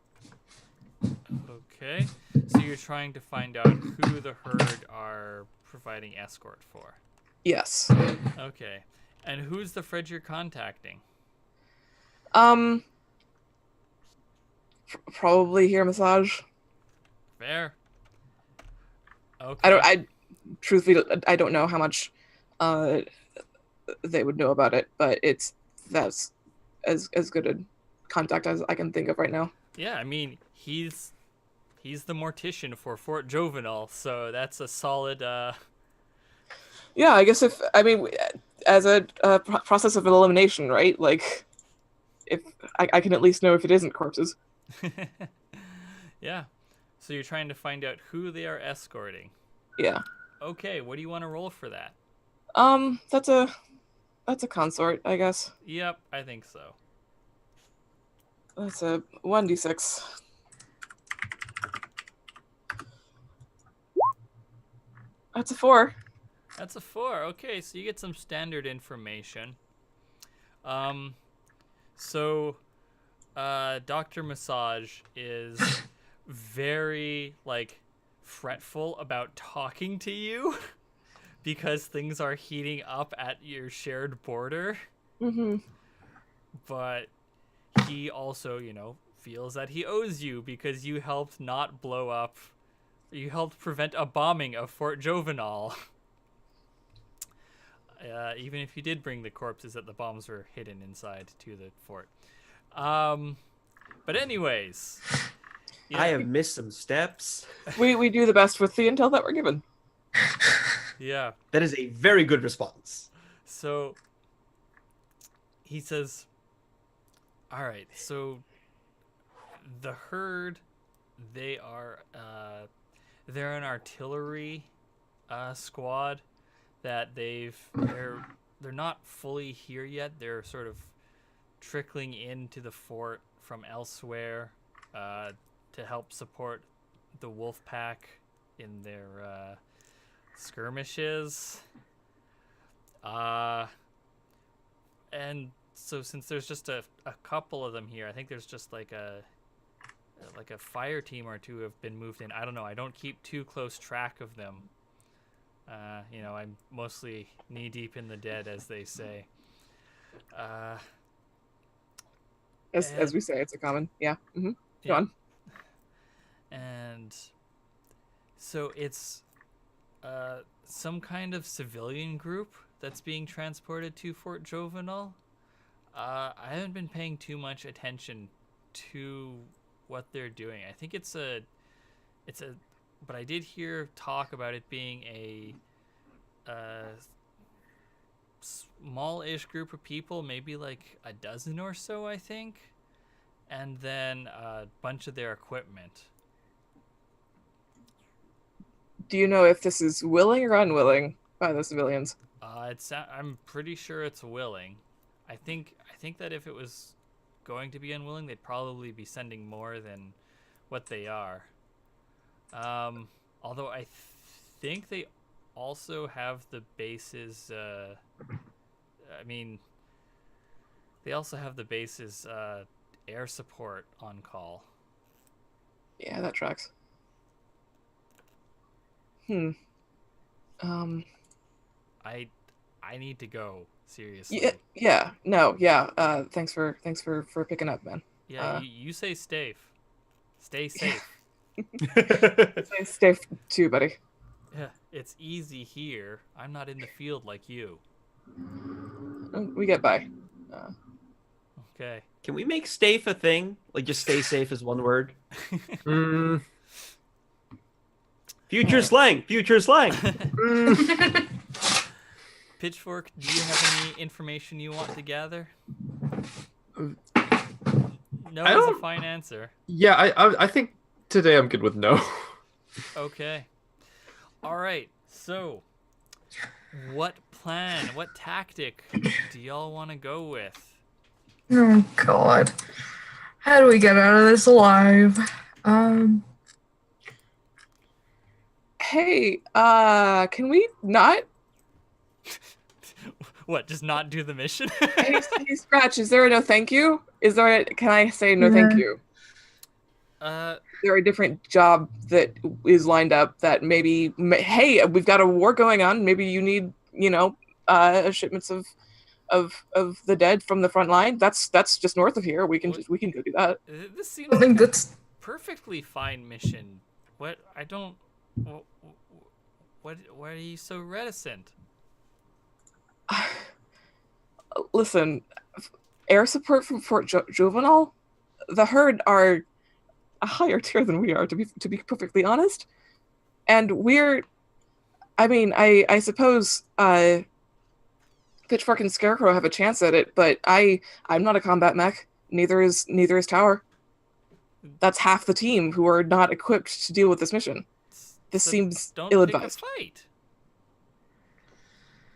Okay, so you're trying to find out who the herd are providing escort for. Yes. Okay, and who's the Fred you're contacting? Probably hair massage. Fair. Okay. Truthfully, I don't know how much they would know about it, but that's as good a contact as I can think of right now. Yeah, I mean, he's the mortician for Fort Jovenal, so that's a solid Yeah, I guess as a process of elimination, right? Like, if I can at least know if it isn't corpses. Yeah. So you're trying to find out who they are escorting. Yeah. Okay, what do you want to roll for that? That's a consort, I guess. Yep, I think so. That's a 1d6. That's a 4. That's a 4. Okay, so you get some standard information. So Dr. Massage is very fretful about talking to you because things are heating up at your shared border. Mm-hmm. But he also, feels that he owes you because you helped prevent a bombing of Fort Jovenal. Even if you did bring the corpses that the bombs were hidden inside to the fort. But anyways. I have missed some steps. We do the best with the intel that we're given. Yeah. That is a very good response. So he says, all right, so the herd, they're an artillery squad that they're not fully here yet. They're sort of trickling into the fort from elsewhere to help support the wolf pack in their skirmishes. And so since there's just a couple of them here, I think there's just like a fire team or two have been moved in. I don't know. I don't keep too close track of them. I'm mostly knee deep in the dead, as they say. As we say, it's a common. Yeah. Mm-hmm. Go on. And so it's some kind of civilian group that's being transported to Fort Jovenel. I haven't been paying too much attention to what they're doing. I think it's a, but I did hear talk about it being a small-ish group of people, maybe like a dozen or so, I think, and then a bunch of their equipment. Do you know if this is willing or unwilling by the civilians? I'm pretty sure it's willing. I think that if it was going to be unwilling, they'd probably be sending more than what they are. Although I think they also have the bases. They also have the base's air support on call. Yeah, that tracks. I need to go, seriously. Thanks for picking up, man. Yeah, you say safe. Stay safe. Stay safe too, buddy. Yeah, it's easy here. I'm not in the field like you. We get by. Okay. Can we make safe a thing? Like just stay safe is one word. Future slang. Future slang. Pitchfork, do you have any information you want to gather? No is a fine answer. Yeah, I think today I'm good with no. Okay. All right. So, what plan, what tactic do y'all want to go with? Oh God, how do we get out of this alive? Hey, can we not? What? Just not do the mission? hey, Scratch. Is there a no thank you? Can I say no thank you? Is there a different job that is lined up that maybe? Hey, we've got a war going on. Maybe you need, shipments of the dead from the front line. That's just north of here. We can go do that. This seems I think like that's a perfectly fine mission. What? I don't. What? Why are you so reticent? Listen, air support from Fort Juvenile, the herd are a higher tier than we are, to be perfectly honest. And I suppose Pitchfork and Scarecrow have a chance at it, but I'm not a combat mech. Neither is Tower. That's half the team who are not equipped to deal with this mission. This seems ill-advised. Pick a fight.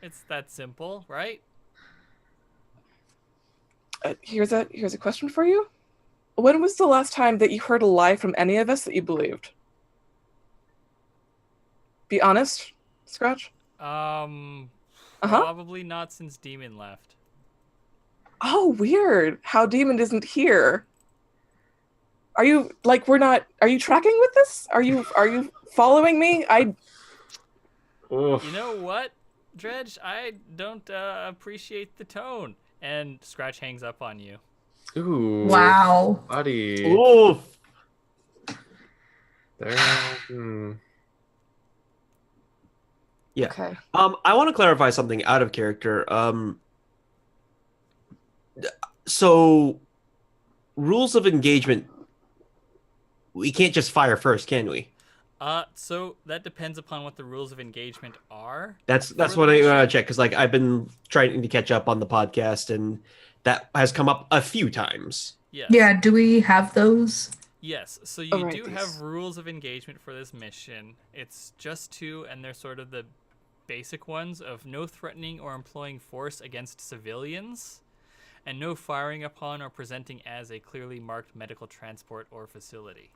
It's that simple, right? Here's a question for you. When was the last time that you heard a lie from any of us that you believed? Be honest, Scratch. Probably not since Demon left. Oh, weird. How Demon isn't here. Are you are you tracking with this? Are you following me? Oof. You know what, Dredge? I don't appreciate the tone. And Scratch hangs up on you. Ooh. wow. Buddy. Oof. There. Yeah. Okay. I want to clarify something out of character. So rules of engagement. We can't just fire first, can we? So that depends upon what the rules of engagement are. That's what I want to check, because I've been trying to catch up on the podcast, and that has come up a few times. Yes. Yeah, do we have those? Yes. So you Alright, do these. have rules of engagement for this mission. It's just two, and they're sort of the basic ones of no threatening or employing force against civilians, and no firing upon or presenting as a clearly marked medical transport or facility.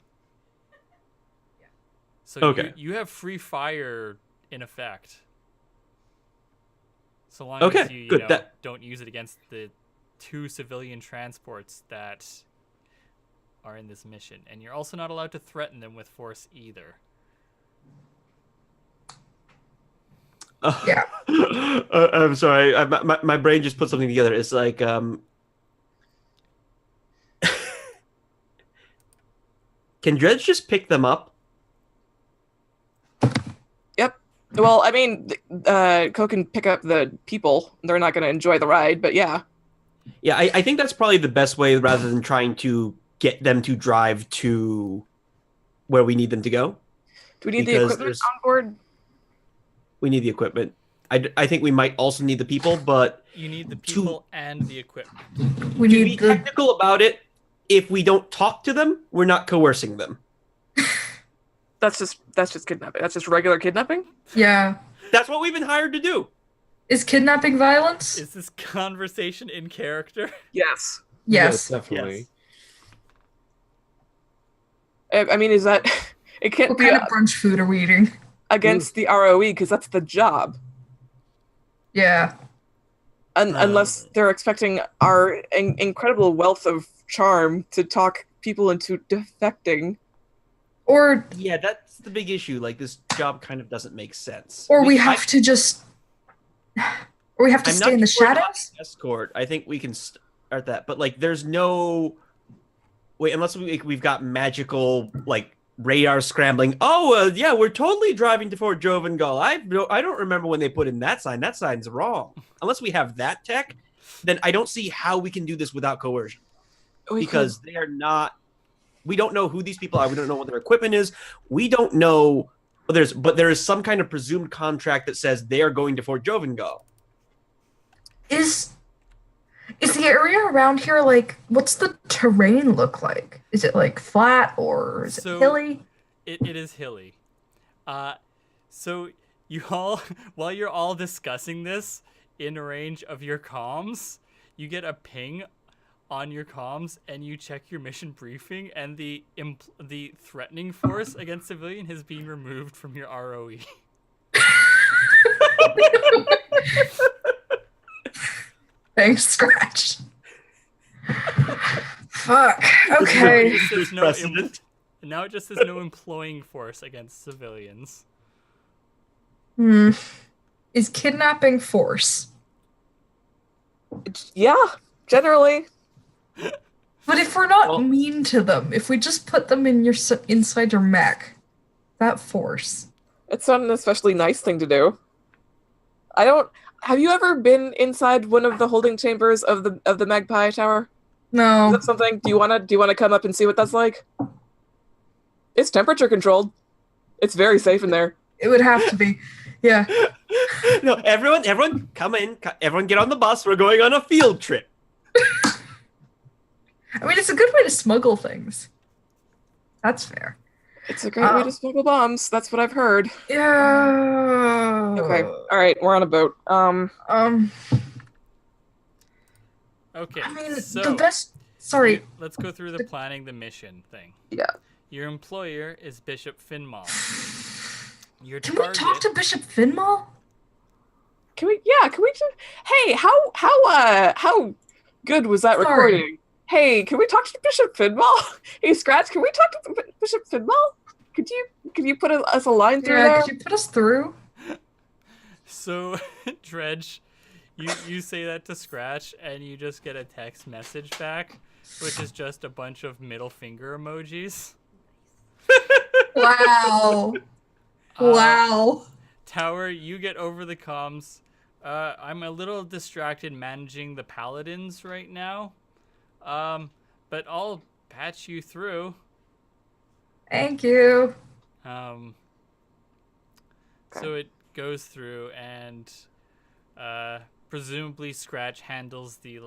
So Okay. you have free fire in effect. So long Okay, as you good. know, don't use it against the 2 civilian transports that are in this mission. And you're also not allowed to threaten them with force either. Yeah. I'm sorry. My brain just put something together. It's like, can Dredge just pick them up? Yep. Well, I mean, Co can pick up the people. They're not going to enjoy the ride, but yeah. Yeah, I think that's probably the best way rather than trying to get them to drive to where we need them to go. Do we need the Because equipment on board? We need the equipment. I think we might also need the people, but You need the people and the equipment. We to need be the technical about it, if we don't talk to them, we're not coercing them. That's just kidnapping. That's just regular kidnapping? yeah. That's what we've been hired to do. Is kidnapping violence? Is this conversation in character? Yes. Yes. definitely. I mean, is that... It can't What be kind of brunch food are we eating? against the ROE, because that's the job. Yeah. Unless they're expecting our incredible wealth of charm to talk people into defecting. Or Yeah, that's the big issue. Like, this job kind of doesn't make sense. we have to just or we have to I'm stay not in the sure about shadows? escort. I think we can start that, but like, there's no wait unless we've got magical like radar scrambling. Oh, yeah, we're totally driving to Fort Jovengal. I don't remember when they put in that sign. That sign's wrong. Unless we have that tech, then I don't see how we can do this without coercion. Because they are not. We don't know who these people are. We don't know what their equipment is. We don't know. But there is some kind of presumed contract that says they are going to Fort Jovengal. Is the area around here like what's the terrain look like? Is it like flat or is it hilly? It is hilly. So you all, while you're all discussing this in range of your comms, you get a ping on your comms and you check your mission briefing, and the threatening force against civilian has been removed from your ROE. Thanks, Scratch. Fuck. Okay. Now it just says no employing force against civilians. Is kidnapping force? Yeah, generally. But if we're not mean to them, if we just put them in inside your mech, that force. It's not an especially nice thing to do. Have you ever been inside one of the holding chambers of the Magpie Tower? No. Is that something? Do you wanna come up and see what that's like? It's temperature controlled. It's very safe in there. It would have to be. Yeah. No, everyone come in. Everyone get on the bus. We're going on a field trip. I mean, it's a good way to smuggle things. That's fair. It's a great way to smuggle bombs. That's what I've heard. Yeah. Okay. All right. We're on a boat. Okay. I mean, so the best. Sorry. Let's go through the planning the mission thing. Yeah. Your employer is Bishop Finmal. Can we talk to Bishop Finmal? Can we? Yeah. Can we? Hey, how good was that recording? Hey, can we talk to Bishop Finmal? Hey, Scratch, can we talk to Bishop Finmal? Could you put us a line through there? Could you put us through? So, Dredge, you say that to Scratch, and you just get a text message back, which is just a bunch of middle finger emojis. Wow. Wow. Tower, you get over the comms. I'm a little distracted managing the paladins right now. But I'll patch you through. Thank you. So it goes through, and presumably Scratch handles the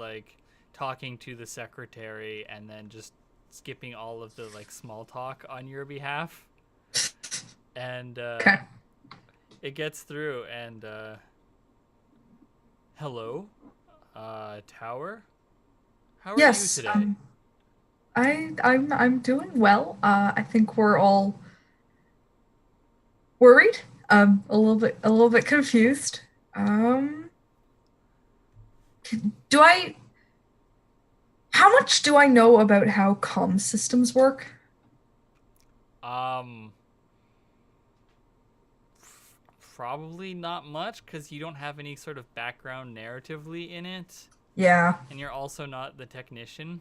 talking to the secretary and then just skipping all of the small talk on your behalf. And it gets through, and hello, tower. How are Yes. you today? I'm doing well. I think we're all worried. A little bit confused. Do I? How much do I know about how comm systems work? Um, Probably not much because you don't have any sort of background narratively in it, Yeah. and you're also not the technician.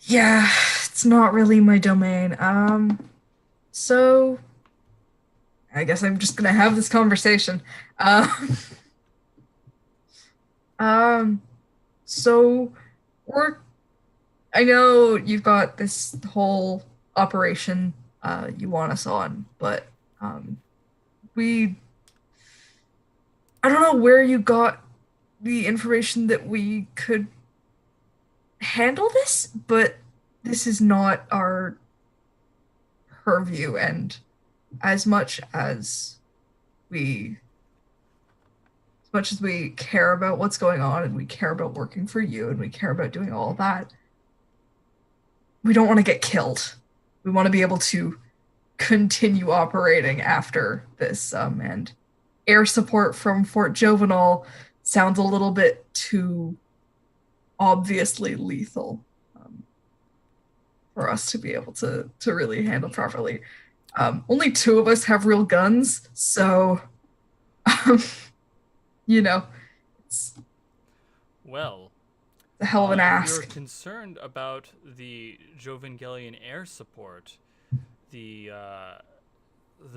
Yeah, it's not really my domain. So I guess I'm just gonna have this conversation. Um, um, so we're I know you've got this whole operation you want us on, but um, we I don't know where you got the information that we could handle this, but this is not our purview, and as much as we care about what's going on and we care about working for you and we care about doing all of that, we don't want to get killed. We want to be able to continue operating after this. And air support from Fort Jovenal sounds a little bit too obviously lethal for us to be able to really handle properly. Only two of us have real guns, so um, you know, it's Well, a hell of an if ask. you're concerned about the Jovangelian air support, the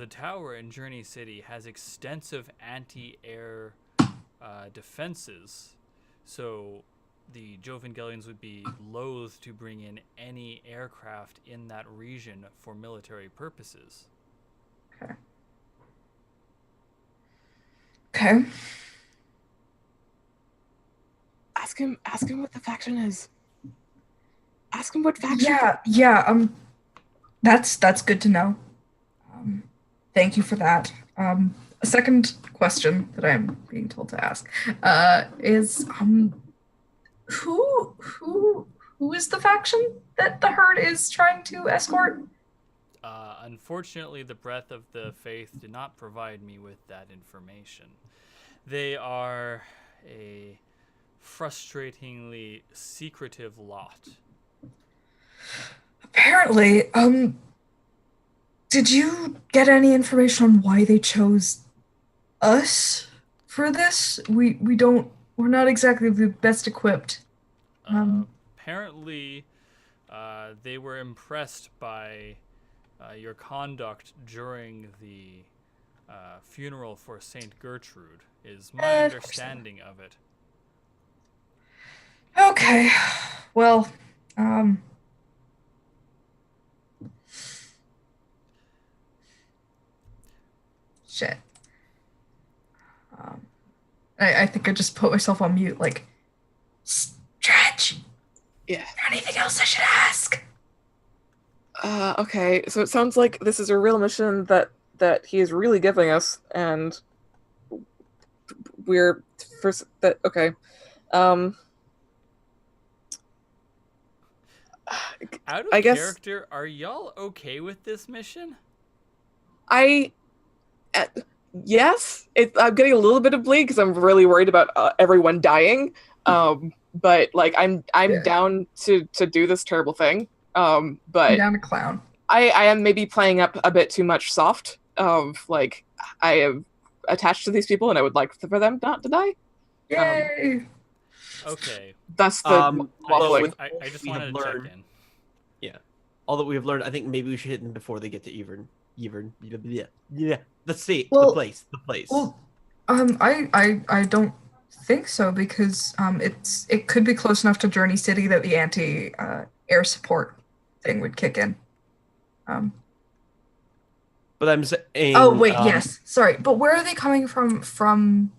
tower in Journey City has extensive anti-air defenses, so the Jovangelians would be loath to bring in any aircraft in that region for military purposes. Okay. Ask him what the faction is. Ask him what faction. Yeah. That's good to know. Thank you for that. A second question that I'm being told to ask is who is the faction that the herd is trying to escort? Unfortunately, the breath of the faith did not provide me with that information. They are a frustratingly secretive lot. Apparently, did you get any information on why they chose us for this? We're not exactly the best equipped. Apparently, they were impressed by your conduct during the funeral for Saint Gertrude, is my understanding of it. Okay, well, shit. I think I just put myself on mute, like, Stretch! Yeah. Is there anything else I should ask? Okay, so it sounds like this is a real mission that he is really giving us, and we're first that okay. Out of I guess character, are y'all okay with this mission? Yes, I'm getting a little bit of bleed because I'm really worried about everyone dying. But like I'm down to do this terrible thing. But I'm down to clown. I am maybe playing up a bit too much soft. Like I am attached to these people and I would like for them not to die. Yay! Okay. That's the waffling. I just wanted to check in. Yeah. All that we have learned, I think maybe we should hit them before they get to Evern. Yeah. Let's see. Well, the place. Well, I don't think so because it could be close enough to Journey City that the anti air support thing would kick in. But I'm saying. Oh wait, yes, sorry. But where are they coming from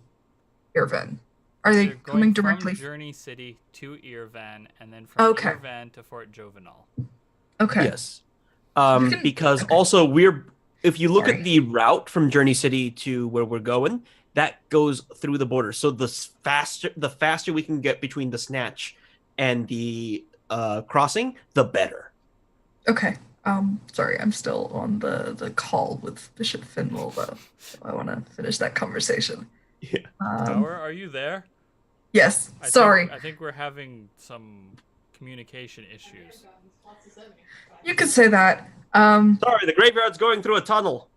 Irvin? Are they They're coming going directly from Journey City to Irvan, and then from Irvan to Fort Jovenal? Okay. Yes. Because also we're if you look Sorry. at the route from Journey City to where we're going, that goes through the border. So the faster we can get between the snatch and the crossing, the better. Okay. Sorry, I'm still on the call with Bishop Finwell, though. So I want to finish that conversation. Yeah. Tower, are you there? Yes. I Sorry. I think we're having some communication issues. You could say that. Sorry, the graveyard's going through a tunnel.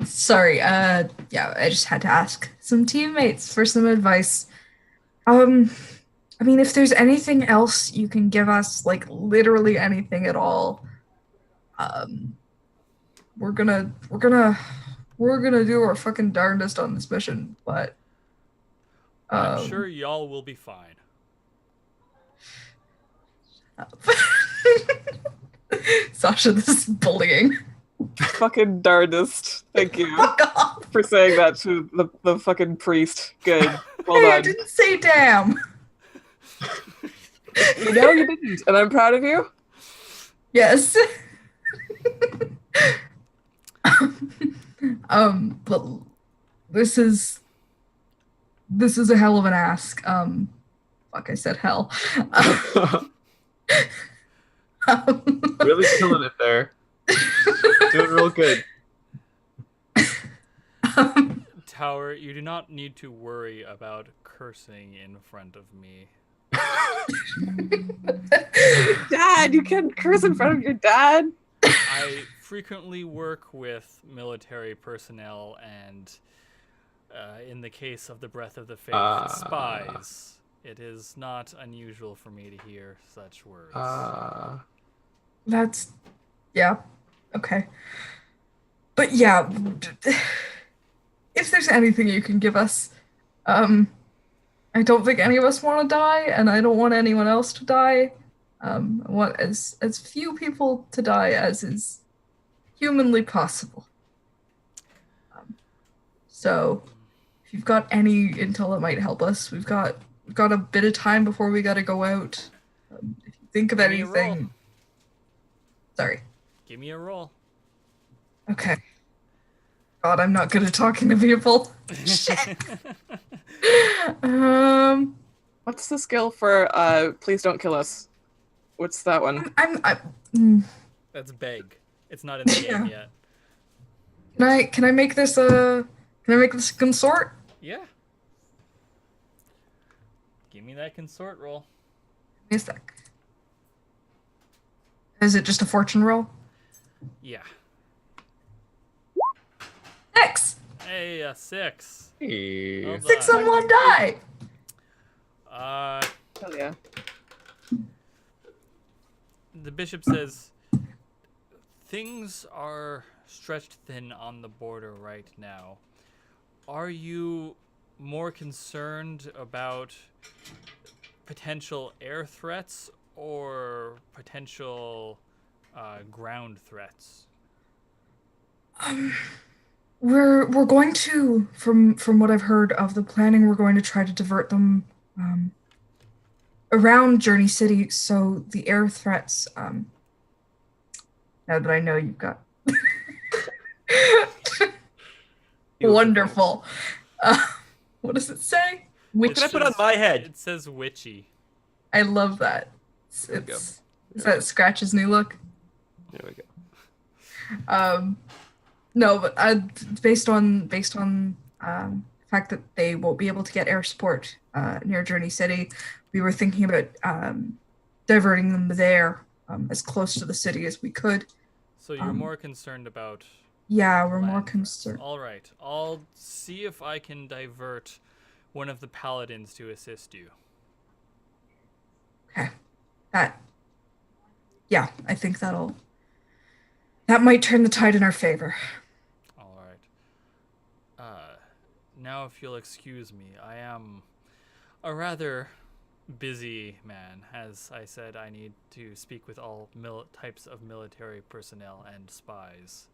Sorry. Yeah, I just had to ask some teammates for some advice. I mean, if there's anything else you can give us, like literally anything at all, we're gonna do our fucking darndest on this mission. But I'm sure y'all will be fine. Sasha, this is bullying. Fucking darndest. Thank you Fuck off. for saying that to the fucking priest. Good. Well Hey, I done. didn't say damn. You know you didn't, and I'm proud of you. Yes. But this is a hell of an ask. Fuck, I said hell. Really killing it there. Doing real good. Tower, you do not need to worry about cursing in front of me. Dad, you can't curse in front of your dad. I frequently work with military personnel and, in the case of the Breath of the Faith, spies. It is not unusual for me to hear such words. That's, yeah, okay. But yeah, if there's anything you can give us, I don't think any of us want to die, and I don't want anyone else to die. I want as few people to die as is humanly possible. So, if you've got any intel that might help us, we've got a bit of time before we got to go out. If you think of Give me a roll. anything, sorry. Give me a roll. Okay. God, I'm not good at talking to people. Shit. What's the skill for please don't kill us? What's that one? That's beg. It's not in the game yet. Can I make this a consort? Yeah. Give me that consort roll. Give me a sec. Is it just a fortune roll? Yeah. 6! Hey, a 6. Hey. Well 6 done. on 1 die! Hell yeah. The bishop says, things are stretched thin on the border right now. Are you more concerned about potential air threats or potential ground threats? We're going to, from what I've heard of the planning, we're going to try to divert them around Journey City, so the air threats, now that I know you've got wonderful. What does it say? What can I put on my head? It says witchy. I love that. There we go. Is that Scratch's new look? There we go. No, but based on the fact that they won't be able to get air support near Journey City, we were thinking about diverting them there as close to the city as we could. So you're more concerned about... Yeah, we're more land threats. concerned. All right. I'll see if I can divert one of the paladins to assist you. Okay. Yeah, I think that might turn the tide in our favor. All right. Now, if you'll excuse me, I am a rather busy man. As I said, I need to speak with all types of military personnel and spies.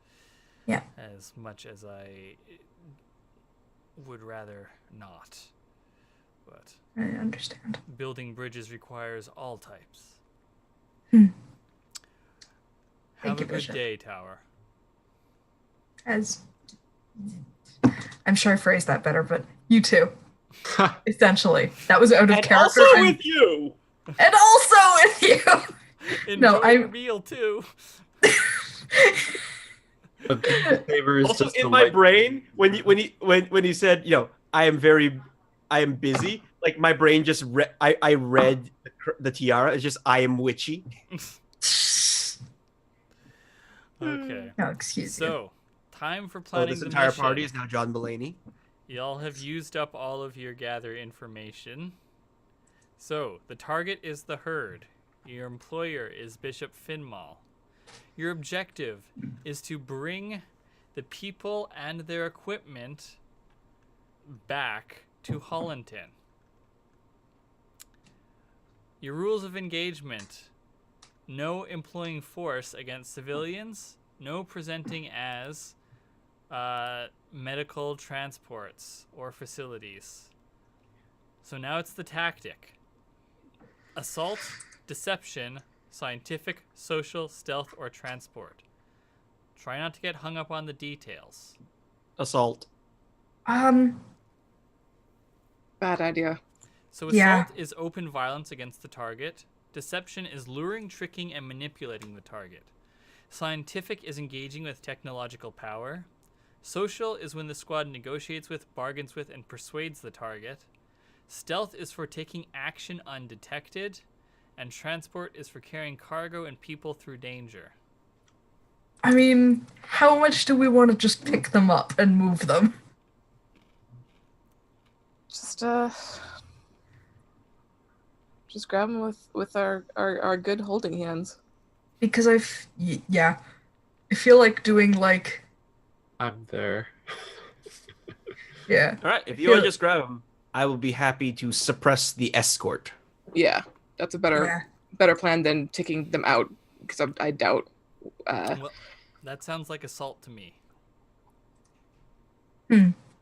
Yeah. As much as I would rather not. But I understand. building bridges requires all types. Have you, a good Bishop. day, Tower. As I'm sure I phrased that better, but you too. Essentially, that was out of And character. also with you. And also with you. Enjoy I- your meal too. Saber is Also just in my brain, when you said, I am busy. Like my brain just I read the tiara. It's just I am witchy. Okay. No, excuse me. So, time for So planning this the entire mission. party is now John Mulaney. Y'all have used up all of your gather information. So, the target is the herd. Your employer is Bishop Finmal. Your objective is to bring the people and their equipment back to Hollandton. Your rules of engagement: no employing force against civilians, no presenting as medical transports or facilities. So now it's the tactic: assault, deception, scientific, social, stealth, or transport. Try not to get hung up on the details. Assault. Bad idea. So Yeah. assault is open violence against the target. Deception is luring, tricking, and manipulating the target. Scientific is engaging with technological power. Social is when the squad negotiates with, bargains with, and persuades the target. Stealth is for taking action undetected. And transport is for carrying cargo and people through danger. I mean, how much do we want to just pick them up and move them? Just grab them with our good holding hands. Because I feel like doing like, I'm there. yeah. All right, if you feel- want to just grab him, I will be happy to suppress the escort. Yeah, that's a better plan than taking them out, because I doubt. Well, that sounds like assault to me.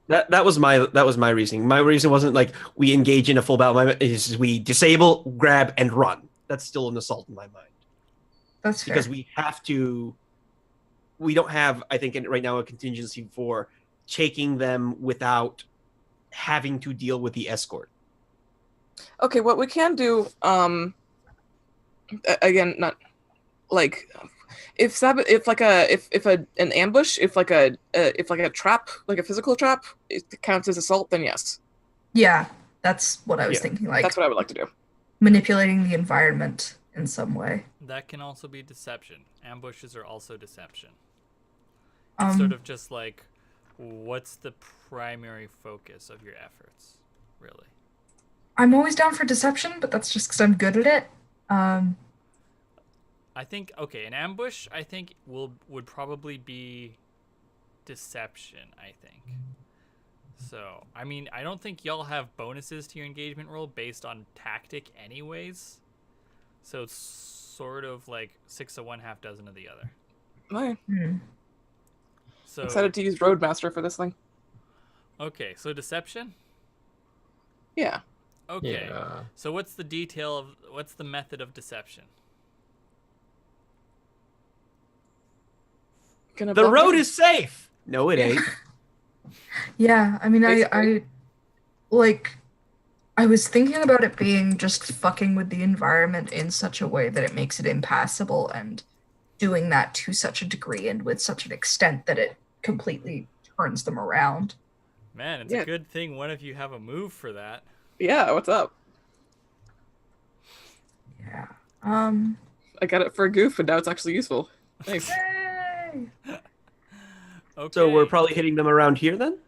That was my reasoning. My reason wasn't like we engage in a full battle. Is we disable, grab, and run. That's still an assault in my mind. That's fair. Because we have to. We don't have, I think, right now a contingency for taking them without having to deal with the escort. Okay, what we can do, again, not like if an ambush, if like a trap, like a physical trap, it counts as assault, then yes, Yeah, that's what I was Yeah. thinking. Like that's what I would like to do. manipulating the environment in some way. That can also be deception. Ambushes are also deception. It's sort of just like, what's the primary focus of your efforts, really? I'm always down for deception, but that's just because I'm good at it. I think, okay, an ambush, I think, would probably be deception, I think. So, I mean, I don't think y'all have bonuses to your engagement roll based on tactic anyways. So it's sort of like 6 of one, half dozen of the other. Okay. So, Excited to use Roadmaster for this thing. okay, so deception? Yeah. Okay. Yeah. So what's the method of deception? Gonna The bump road it? is safe. No, it ain't. Yeah, I mean, Basically. I was thinking about it being just fucking with the environment in such a way that it makes it impassable, and doing that to such a degree and with such an extent that it completely turns them around. Man, it's Yeah. a good thing one of you have a move for that. Yeah. What's up? Yeah. I got it for a goof, and now it's actually useful. Thanks. Yay! Okay. So we're probably hitting them around here then?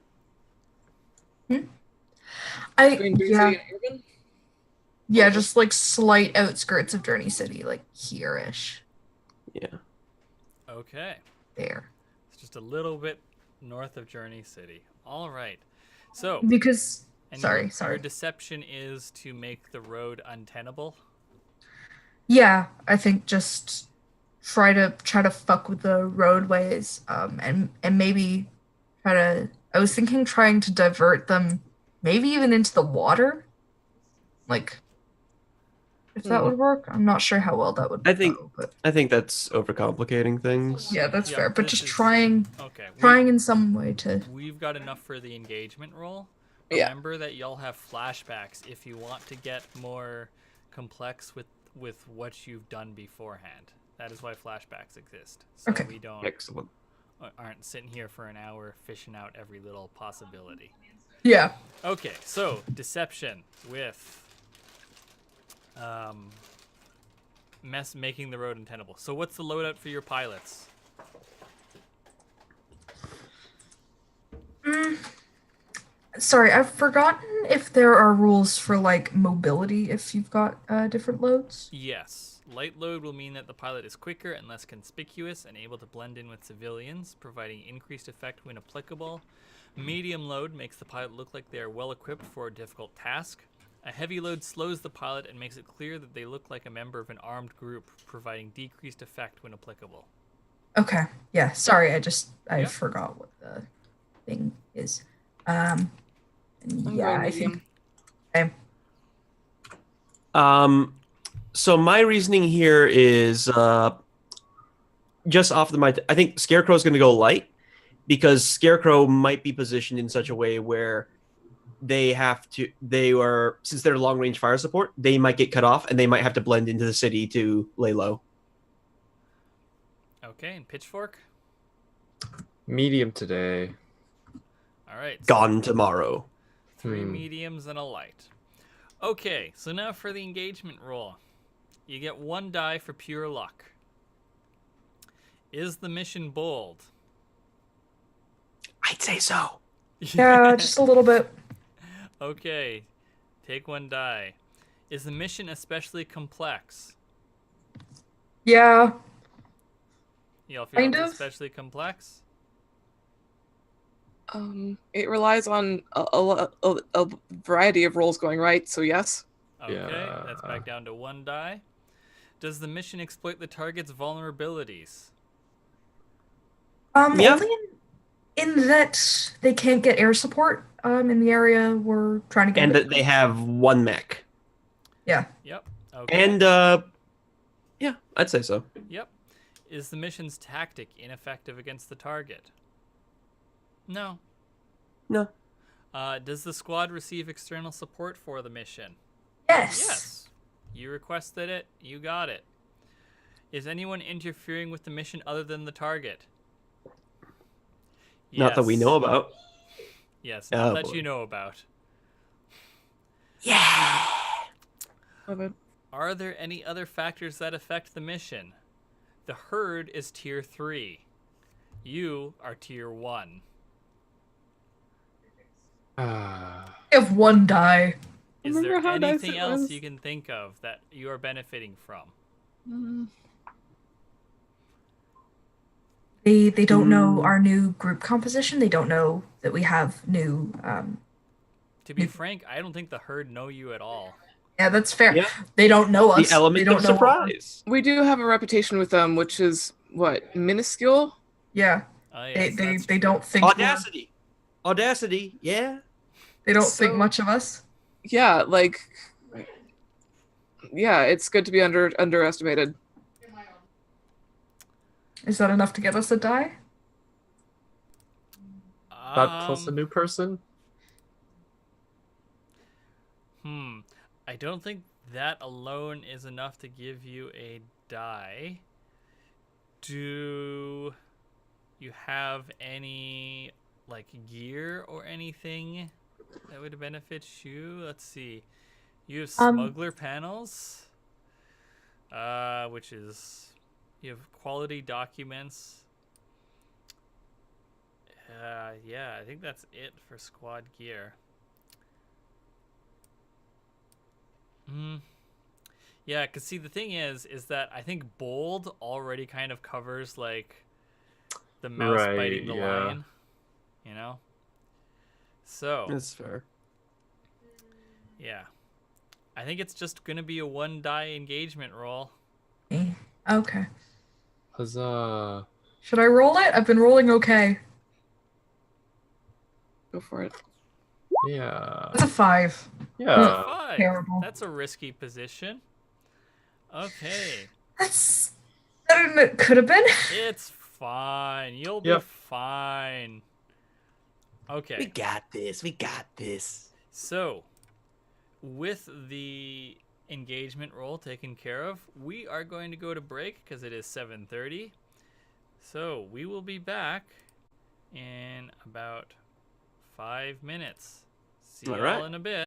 Between Dune Yeah, City and Urban. yeah, just like slight outskirts of Journey City, like here-ish, Yeah. Okay. there. It's just a little bit north of Journey City. All right. So, Because and sorry. your deception is to make the road untenable. Yeah, I think just try to fuck with the roadways, and maybe try to. I was thinking trying to divert them, maybe even into the water, like if that would work. I'm not sure how well that would I think- go, but I think that's overcomplicating things. yeah, that's Yep, fair. But this just is- trying Okay. in some way to. We've got enough for the engagement roll. Yeah. Remember that y'all have flashbacks if you want to get more complex with what you've done beforehand. That is why flashbacks exist. So Okay. we Excellent. aren't sitting here for an hour fishing out every little possibility. Yeah. Okay, so deception with making the road untenable. So what's the loadout for your pilots? Sorry, I've forgotten if there are rules for like mobility if you've got different loads. Yes. Light load will mean that the pilot is quicker and less conspicuous and able to blend in with civilians, providing increased effect when applicable. Medium load makes the pilot look like they are well equipped for a difficult task. A heavy load slows the pilot and makes it clear that they look like a member of an armed group, providing decreased effect when applicable. Okay. Yeah. Sorry, I Yep. forgot what the thing is. I'm Yeah, going I think. medium. Okay. So my reasoning here is just off the mind. I think Scarecrow's going to go light because Scarecrow might be positioned in such a way where since they're long range fire support, they might get cut off and they might have to blend into the city to lay low. Okay, and pitchfork? Medium today. All right. so Gone tomorrow. 3 mediums and a light. Okay, so now for the engagement roll. You get 1 die for pure luck. Is the mission bold? I'd say so. Yeah, just a little bit. Okay, take 1 die. Is the mission especially complex? Yeah. Y'all feel Kind it's of. especially complex? It relies on a variety of roles going right, so yes. Okay, Yeah. that's back down to 1 die. Does the mission exploit the target's vulnerabilities? Yeah. Only in that they can't get air support in the area we're trying to get. And that they have 1 mech. Yeah. Yep. Okay. And yeah, I'd say so. Yep. Is the mission's tactic ineffective against the target? No. No. Does the squad receive external support for the mission? Yes. Yes. You requested it. You got it. Is anyone interfering with the mission other than the target? Not that we know about. Yes, Oh, not that boy. you know about. Yeah. Love it. Are there any other factors that affect the mission? The herd is tier 3. You are tier 1. Ah. I have 1 die. Is there Remember how nice anything it else was? you can think of that you are benefiting from? They don't know our new group composition. They don't know that we have new. To be frank, I don't think the herd know you at all. Yeah, that's fair. Yeah. They don't know us. The element they don't of know what we're- surprise. We do have a reputation with them, which is what, minuscule? Yeah. Yes, They that's they true. don't think Audacity. Audacity. Yeah. they don't So- think much of us. Yeah, like, yeah, it's good to be underestimated. Is that enough to get us a die? That plus a new person? I don't think that alone is enough to give you a die. Do you have any like gear or anything that would benefit you? Let's see. You have smuggler panels, which is you have quality documents. Yeah, I think that's it for squad gear. Yeah, because see, the thing is that I think bold already kind of covers like the mouse Right, biting the yeah. lion, you know. So That's fair. yeah, I think it's just gonna be a 1 die engagement roll. Okay. Huzzah. Should I roll it? I've been rolling okay. Go for it. Yeah. That's a 5. Yeah. 5. Terrible. That's a risky position. Okay. That's better than it could have been. It's fine. You'll be Yep. fine. We Okay. got this. We got this. So, with the engagement roll taken care of, we are going to go to break because it is 7:30. So, we will be back in about 5 minutes. See All y'all right. in a bit.